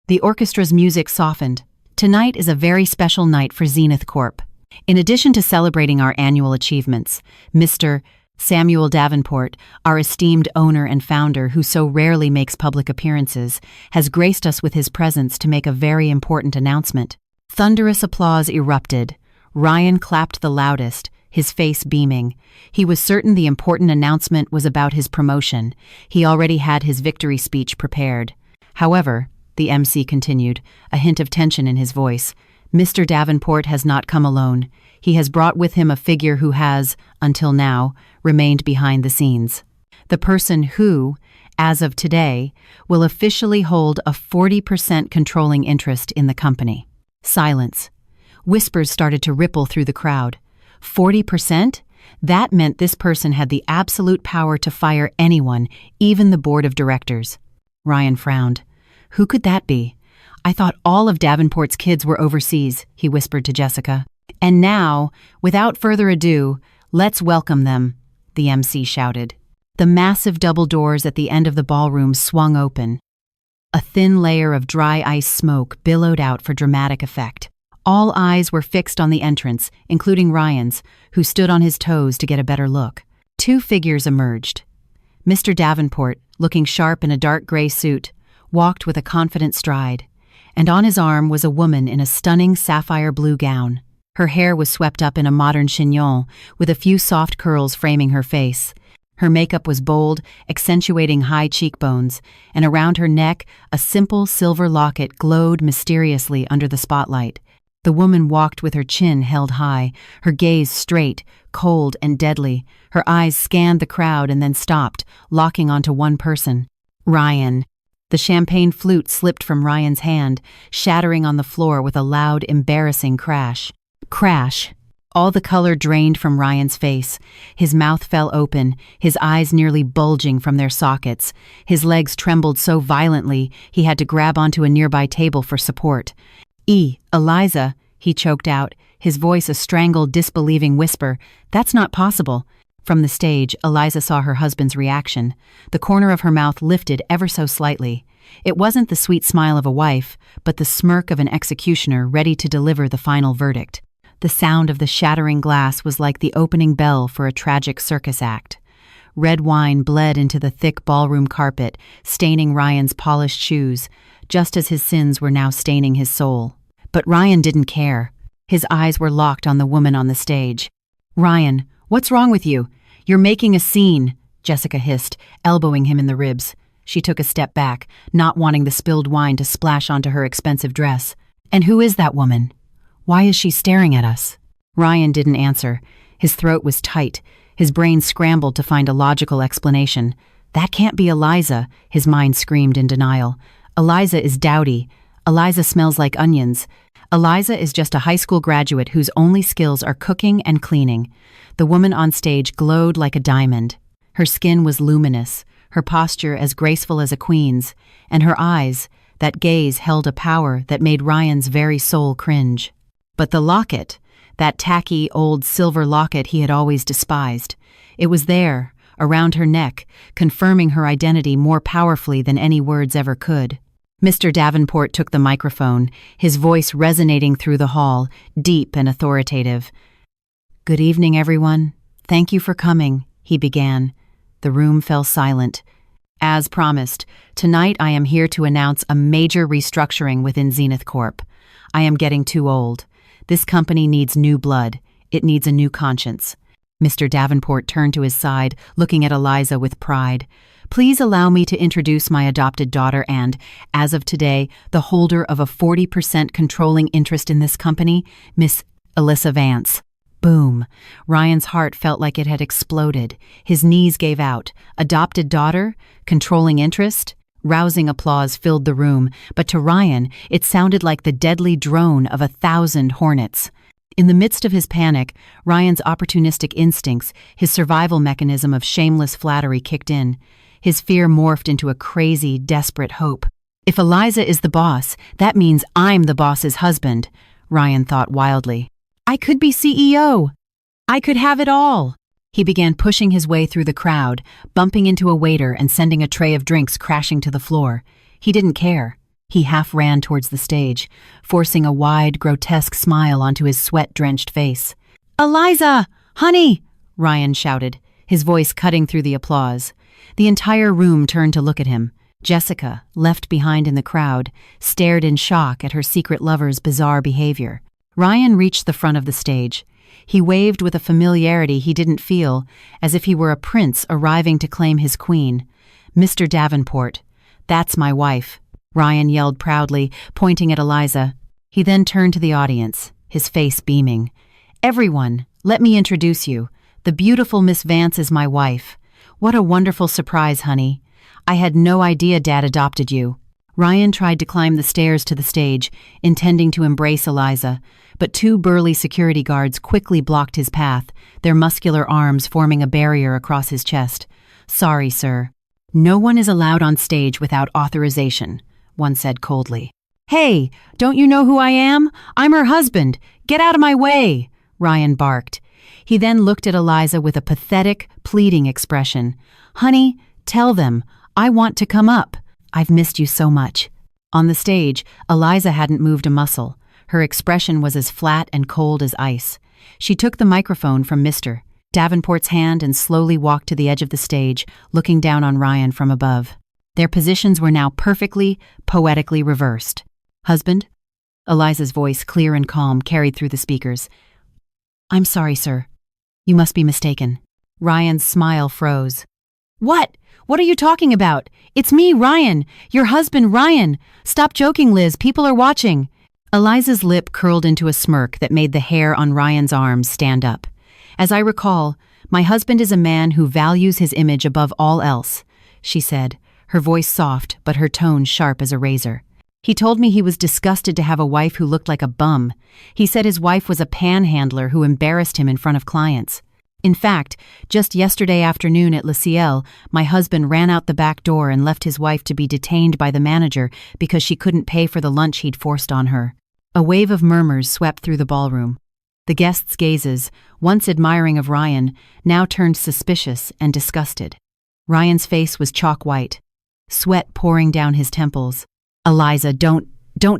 The orchestra's music softened. "Tonight is a very special night for Zenith Corp. In addition to celebrating our annual achievements, Mr. Samuel Davenport, our esteemed owner and founder who so rarely makes public appearances, has graced us with his presence to make a very important announcement." Thunderous applause erupted. Ryan clapped the loudest, his face beaming. He was certain the important announcement was about his promotion. He already had his victory speech prepared. "However," the MC continued, a hint of tension in his voice, "Mr. Davenport has not come alone. He has brought with him a figure who has, until now, remained behind the scenes. The person who, as of today, will officially hold a 40% controlling interest in the company." Silence. Whispers started to ripple through the crowd. 40%? That meant this person had the absolute power to fire anyone, even the board of directors. Ryan frowned. Who could that be? "I thought all of Davenport's kids were overseas," he whispered to Jessica. "And now, without further ado, let's welcome them," the MC shouted. The massive double doors at the end of the ballroom swung open. A thin layer of dry ice smoke billowed out for dramatic effect. All eyes were fixed on the entrance, including Ryan's, who stood on his toes to get a better look. Two figures emerged. Mr. Davenport, looking sharp in a dark gray suit, walked with a confident stride, and on his arm was a woman in a stunning sapphire blue gown. Her hair was swept up in a modern chignon, with a few soft curls framing her face. Her makeup was bold, accentuating high cheekbones, and around her neck a simple silver locket glowed mysteriously under the spotlight. The woman walked with her chin held high, her gaze straight, cold, and deadly. Her eyes scanned the crowd and then stopped, locking onto one person. Ryan. The champagne flute slipped from Ryan's hand, shattering on the floor with a loud, embarrassing crash. Crash. All the color drained from Ryan's face. His mouth fell open, his eyes nearly bulging from their sockets. His legs trembled so violently he had to grab onto a nearby table for support. Eliza, he choked out, his voice a strangled, disbelieving whisper. "That's not possible." From the stage, Eliza saw her husband's reaction. The corner of her mouth lifted ever so slightly. It wasn't the sweet smile of a wife, but the smirk of an executioner ready to deliver the final verdict. The sound of the shattering glass was like the opening bell for a tragic circus act. Red wine bled into the thick ballroom carpet, staining Ryan's polished shoes, just as his sins were now staining his soul. But Ryan didn't care. His eyes were locked on the woman on the stage. "Ryan, what's wrong with you? You're making a scene," Jessica hissed, elbowing him in the ribs. She took a step back, not wanting the spilled wine to splash onto her expensive dress. "And who is that woman? Why is she staring at us?" Ryan didn't answer. His throat was tight. His brain scrambled to find a logical explanation. "That can't be Eliza," his mind screamed in denial. "Eliza is dowdy. Eliza smells like onions. Eliza is just a high school graduate whose only skills are cooking and cleaning." The woman on stage glowed like a diamond. Her skin was luminous, her posture as graceful as a queen's, and her eyes, That gaze held a power that made Ryan's very soul cringe. But the locket, that tacky old silver locket he had always despised, it was there, around her neck, confirming her identity more powerfully than any words ever could. Mr. Davenport took the microphone, his voice resonating through the hall, deep and authoritative. "Good evening, everyone. Thank you for coming," he began. The room fell silent. "As promised, tonight I am here to announce a major restructuring within Zenith Corp. I am getting too old. This company needs new blood. It needs a new conscience." Mr. Davenport turned to his side, looking at Eliza with pride. "Please allow me to introduce my adopted daughter and, as of today, the holder of a 40% controlling interest in this company, Miss Alyssa Vance." Boom! Ryan's heart felt like it had exploded. His knees gave out. Adopted daughter? Controlling interest? Rousing applause filled the room, but to Ryan, it sounded like the deadly drone of 1,000 hornets. In the midst of his panic, Ryan's opportunistic instincts, his survival mechanism of shameless flattery kicked in. His fear morphed into a crazy, desperate hope. "If Eliza is the boss, that means I'm the boss's husband," Ryan thought wildly. "I could be CEO. I could have it all." He began pushing his way through the crowd, bumping into a waiter and sending a tray of drinks crashing to the floor. He didn't care. He half ran towards the stage, forcing a wide, grotesque smile onto his sweat-drenched face. "Eliza! Honey!" Ryan shouted, his voice cutting through the applause. The entire room turned to look at him. Jessica, left behind in the crowd, stared in shock at her secret lover's bizarre behavior. Ryan reached the front of the stage. He waved with a familiarity he didn't feel, as if he were a prince arriving to claim his queen. "Mr. Davenport, that's my wife," Ryan yelled proudly, pointing at Eliza. He then turned to the audience, his face beaming. "Everyone, let me introduce you. The beautiful Miss Vance is my wife. What a wonderful surprise, honey. I had no idea Dad adopted you." Ryan tried to climb the stairs to the stage, intending to embrace Eliza, but two burly security guards quickly blocked his path, their muscular arms forming a barrier across his chest. "Sorry, sir. No one is allowed on stage without authorization," one said coldly. "Hey, don't you know who I am? I'm her husband. Get out of my way," Ryan barked. He then looked at Eliza with a pathetic, pleading expression. "Honey, tell them. I want to come up. I've missed you so much." On the stage, Eliza hadn't moved a muscle. Her expression was as flat and cold as ice. She took the microphone from Mr. Davenport's hand and slowly walked to the edge of the stage, looking down on Ryan from above. Their positions were now perfectly, poetically reversed. "Husband?" Eliza's voice, clear and calm, carried through the speakers. "I'm sorry, sir. You must be mistaken." Ryan's smile froze. "What? What are you talking about? It's me, Ryan. Your husband, Ryan. Stop joking, Liz. People are watching." Eliza's lip curled into a smirk that made the hair on Ryan's arms stand up. "As I recall, my husband is a man who values his image above all else," she said, her voice soft but her tone sharp as a razor. "He told me he was disgusted to have a wife who looked like a bum. He said his wife was a panhandler who embarrassed him in front of clients. In fact, just yesterday afternoon at Le Ciel, my husband ran out the back door and left his wife to be detained by the manager because she couldn't pay for the lunch he'd forced on her." A wave of murmurs swept through the ballroom. The guests' gazes, once admiring of Ryan, now turned suspicious and disgusted. Ryan's face was chalk white, sweat pouring down his temples. "Eliza, don't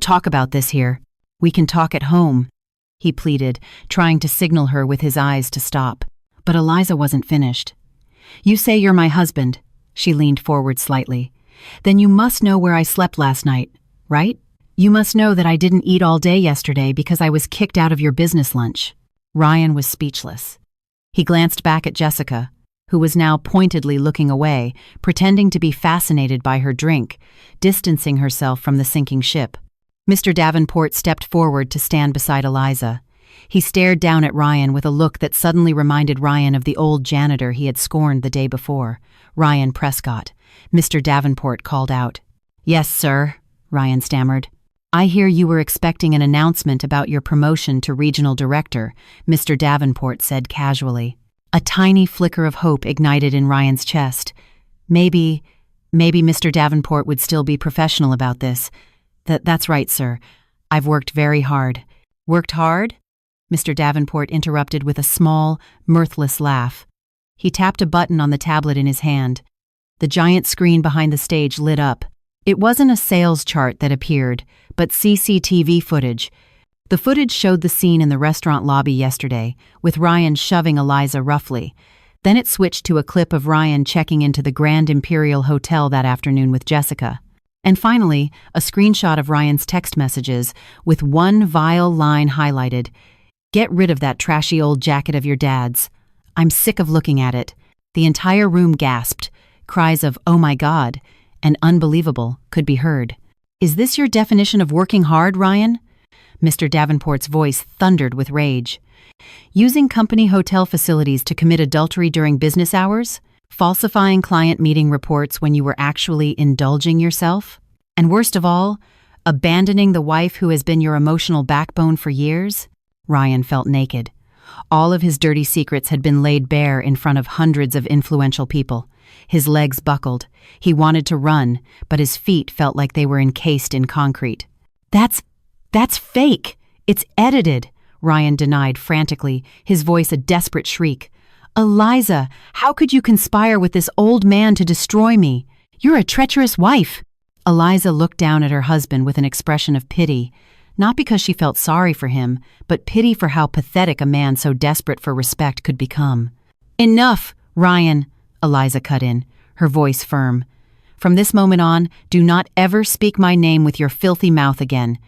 talk about this here. We can talk at home," he pleaded, trying to signal her with his eyes to stop. But Eliza wasn't finished. "You say you're my husband." She leaned forward slightly. "Then you must know where I slept last night, right? You must know that I didn't eat all day yesterday because I was kicked out of your business lunch." Ryan was speechless. He glanced back at Jessica, who was now pointedly looking away, pretending to be fascinated by her drink, distancing herself from the sinking ship. Mr. Davenport stepped forward to stand beside Eliza. He stared down at Ryan with a look that suddenly reminded Ryan of the old janitor he had scorned the day before, Ryan Prescott. Mr. Davenport called out. "Yes, sir," Ryan stammered. "I hear you were expecting an announcement about your promotion to regional director," Mr. Davenport said casually. A tiny flicker of hope ignited in Ryan's chest. Maybe Maybe Mr. Davenport would still be professional about this. That's right, sir. I've worked very hard. Worked hard? Mr. Davenport interrupted with a small, mirthless laugh. He tapped a button on the tablet in his hand. The giant screen behind the stage lit up. It wasn't a sales chart that appeared, but CCTV footage. The footage showed the scene in the restaurant lobby yesterday, with Ryan shoving Eliza roughly. Then it switched to a clip of Ryan checking into the Grand Imperial Hotel that afternoon with Jessica. And finally, a screenshot of Ryan's text messages, with one vile line highlighted. "Get rid of that trashy old jacket of your dad's. I'm sick of looking at it." The entire room gasped. Cries of, "Oh my God," and "unbelievable" could be heard. "Is this your definition of working hard, Ryan?" Mr. Davenport's voice thundered with rage. "Using company hotel facilities to commit adultery during business hours? Falsifying client meeting reports when you were actually indulging yourself? And worst of all, abandoning the wife who has been your emotional backbone for years?" Ryan felt naked. All of his dirty secrets had been laid bare in front of hundreds of influential people. His legs buckled. He wanted to run, but his feet felt like they were encased in concrete. That's fake. It's edited," Ryan denied frantically, his voice a desperate shriek. "Eliza, how could you conspire with this old man to destroy me? You're a treacherous wife." Eliza looked down at her husband with an expression of pity, not because she felt sorry for him, but pity for how pathetic a man so desperate for respect could become. "Enough, Ryan," Eliza cut in, her voice firm. "From this moment on, do not ever speak my name with your filthy mouth again."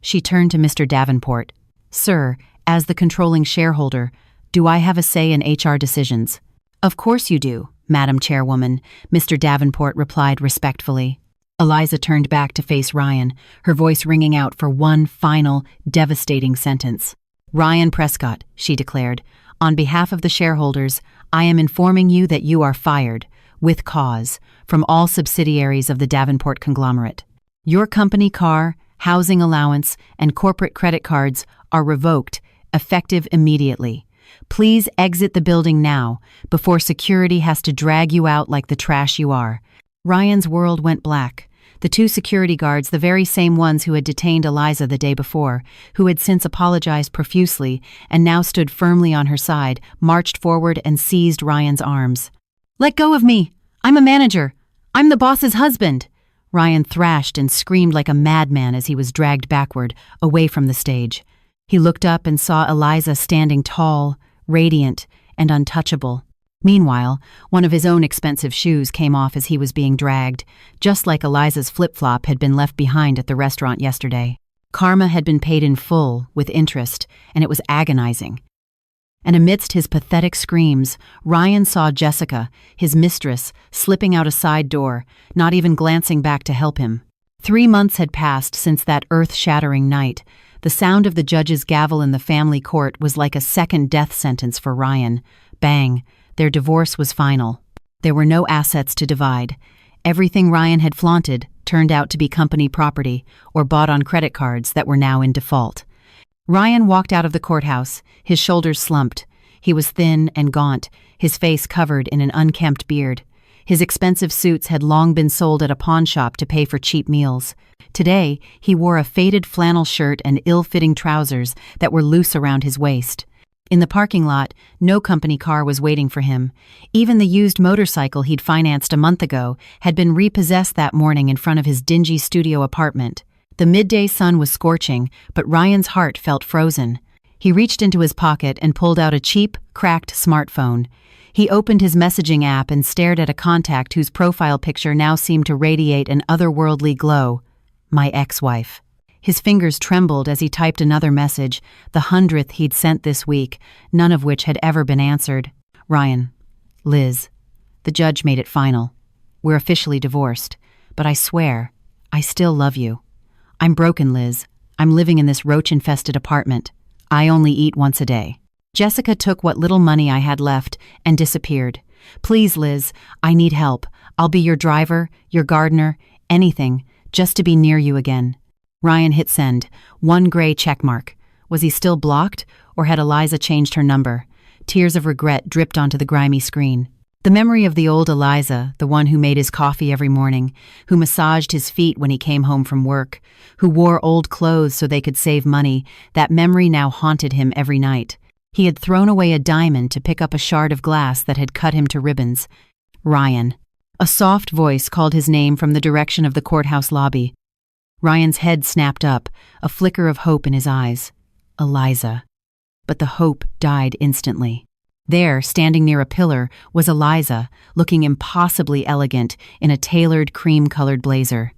She turned to Mr. Davenport. "Sir, as the controlling shareholder, do I have a say in HR decisions?" "Of course you do, Madam Chairwoman," Mr. Davenport replied respectfully. Eliza turned back to face Ryan, her voice ringing out for one final, devastating sentence. "Ryan Prescott," she declared, "on behalf of the shareholders, I am informing you that you are fired, with cause, from all subsidiaries of the Davenport conglomerate. Your company car, housing allowance, and corporate credit cards are revoked, effective immediately. Please exit the building now, before security has to drag you out like the trash you are." Ryan's world went black. The two security guards, the very same ones who had detained Eliza the day before, who had since apologized profusely and now stood firmly on her side, marched forward and seized Ryan's arms. "Let go of me! I'm a manager! I'm the boss's husband!" Ryan thrashed and screamed like a madman as he was dragged backward, away from the stage. He looked up and saw Eliza standing tall, radiant, and untouchable. Meanwhile, one of his own expensive shoes came off as he was being dragged, just like Eliza's flip-flop had been left behind at the restaurant yesterday. Karma had been paid in full, with interest, and it was agonizing. And amidst his pathetic screams, Ryan saw Jessica, his mistress, slipping out a side door, not even glancing back to help him. 3 months had passed since that earth-shattering night. The sound of the judge's gavel in the family court was like a second death sentence for Ryan. Bang. Their divorce was final. There were no assets to divide. Everything Ryan had flaunted turned out to be company property or bought on credit cards that were now in default. Ryan walked out of the courthouse, his shoulders slumped. He was thin and gaunt, his face covered in an unkempt beard. His expensive suits had long been sold at a pawn shop to pay for cheap meals. Today, he wore a faded flannel shirt and ill-fitting trousers that were loose around his waist. In the parking lot, no company car was waiting for him. Even the used motorcycle he'd financed a month ago had been repossessed that morning in front of his dingy studio apartment. The midday sun was scorching, but Ryan's heart felt frozen. He reached into his pocket and pulled out a cheap, cracked smartphone. He opened his messaging app and stared at a contact whose profile picture now seemed to radiate an otherworldly glow. My ex-wife. His fingers trembled as he typed another message, the 100th he'd sent this week, none of which had ever been answered. Ryan. Liz. The judge made it final. We're officially divorced, but I swear, I still love you. I'm broken, Liz. I'm living in this roach-infested apartment. I only eat once a day. Jessica took what little money I had left and disappeared. Please, Liz, I need help. I'll be your driver, your gardener, anything, just to be near you again. Ryan hit send, one gray checkmark. Was he still blocked, or had Eliza changed her number? Tears of regret dripped onto the grimy screen. The memory of the old Eliza, the one who made his coffee every morning, who massaged his feet when he came home from work, who wore old clothes so they could save money, that memory now haunted him every night. He had thrown away a diamond to pick up a shard of glass that had cut him to ribbons. Ryan. A soft voice called his name from the direction of the courthouse lobby. Ryan's head snapped up, a flicker of hope in his eyes. Eliza. But the hope died instantly. There, standing near a pillar, was Eliza, looking impossibly elegant in a tailored cream-colored blazer.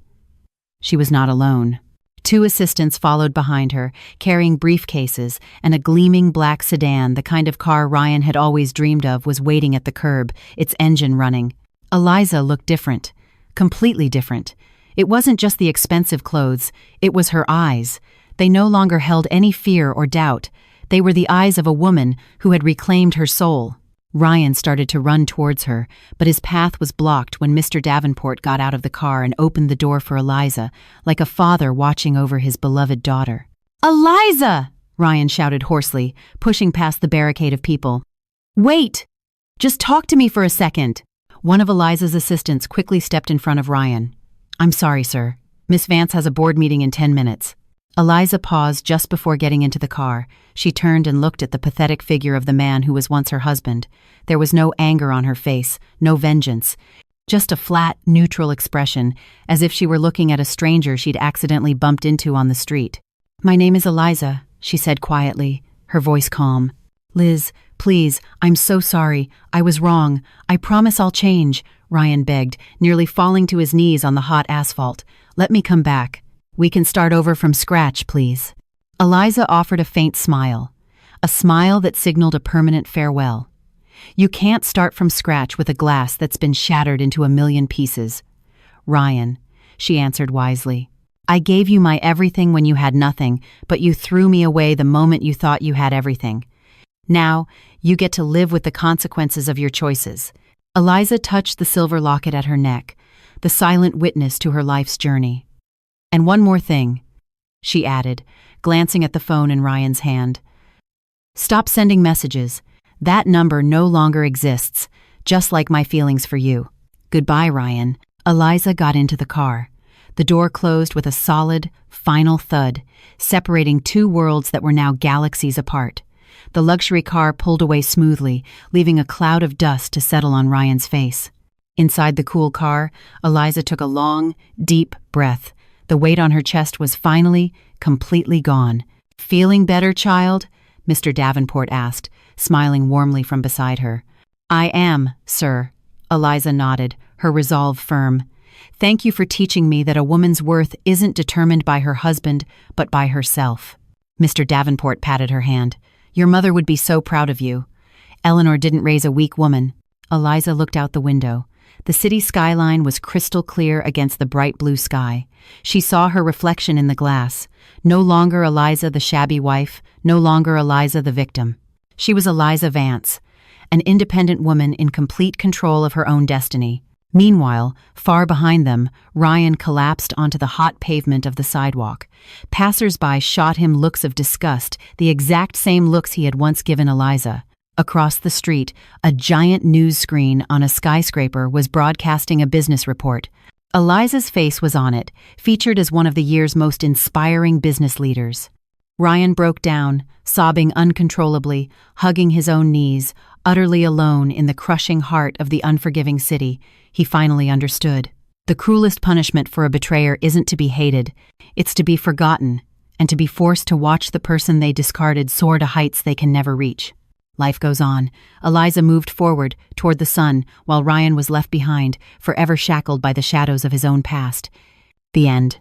She was not alone. 2 assistants followed behind her, carrying briefcases, and a gleaming black sedan, the kind of car Ryan had always dreamed of, was waiting at the curb, its engine running. Eliza looked different, completely different. It wasn't just the expensive clothes, it was her eyes. They no longer held any fear or doubt. They were the eyes of a woman who had reclaimed her soul. Ryan started to run towards her, but his path was blocked when Mr. Davenport got out of the car and opened the door for Eliza, like a father watching over his beloved daughter. "Eliza!" Ryan shouted hoarsely, pushing past the barricade of people. "Wait! Just talk to me for a second." One of Eliza's assistants quickly stepped in front of Ryan. "I'm sorry, sir. Miss Vance has a board meeting in 10 minutes. Eliza paused just before getting into the car. She turned and looked at the pathetic figure of the man who was once her husband. There was no anger on her face, no vengeance, just a flat, neutral expression, as if she were looking at a stranger she'd accidentally bumped into on the street. "My name is Eliza," she said quietly, her voice calm. "Liz, please, I'm so sorry. I was wrong. I promise I'll change," Ryan begged, nearly falling to his knees on the hot asphalt. "Let me come back. We can start over from scratch, please." Eliza offered a faint smile, a smile that signaled a permanent farewell. "You can't start from scratch with a glass that's been shattered into a million pieces." "Ryan," she answered wisely, "I gave you my everything when you had nothing, but you threw me away the moment you thought you had everything. Now, you get to live with the consequences of your choices." Eliza touched the silver locket at her neck, the silent witness to her life's journey. "And one more thing," she added, glancing at the phone in Ryan's hand. "Stop sending messages. That number no longer exists, just like my feelings for you. Goodbye, Ryan." Eliza got into the car. The door closed with a solid, final thud, separating 2 worlds that were now galaxies apart. The luxury car pulled away smoothly, leaving a cloud of dust to settle on Ryan's face. Inside the cool car, Eliza took a long, deep breath. The weight on her chest was finally, completely gone. "Feeling better, child?" Mr. Davenport asked, smiling warmly from beside her. "I am, sir." Eliza nodded, her resolve firm. "Thank you for teaching me that a woman's worth isn't determined by her husband, but by herself." Mr. Davenport patted her hand. "Your mother would be so proud of you. Eleanor didn't raise a weak woman." Eliza looked out the window. The city skyline was crystal clear against the bright blue sky. She saw her reflection in the glass. No longer Eliza the shabby wife, no longer Eliza the victim. She was Eliza Vance, an independent woman in complete control of her own destiny. Meanwhile, far behind them, Ryan collapsed onto the hot pavement of the sidewalk. Passers-by shot him looks of disgust, the exact same looks he had once given Eliza. Across the street, a giant news screen on a skyscraper was broadcasting a business report. Eliza's face was on it, featured as one of the year's most inspiring business leaders. Ryan broke down, sobbing uncontrollably, hugging his own knees, utterly alone in the crushing heart of the unforgiving city. He finally understood. The cruelest punishment for a betrayer isn't to be hated, it's to be forgotten, and to be forced to watch the person they discarded soar to heights they can never reach. Life goes on. Eliza moved forward, toward the sun, while Ryan was left behind, forever shackled by the shadows of his own past. The end.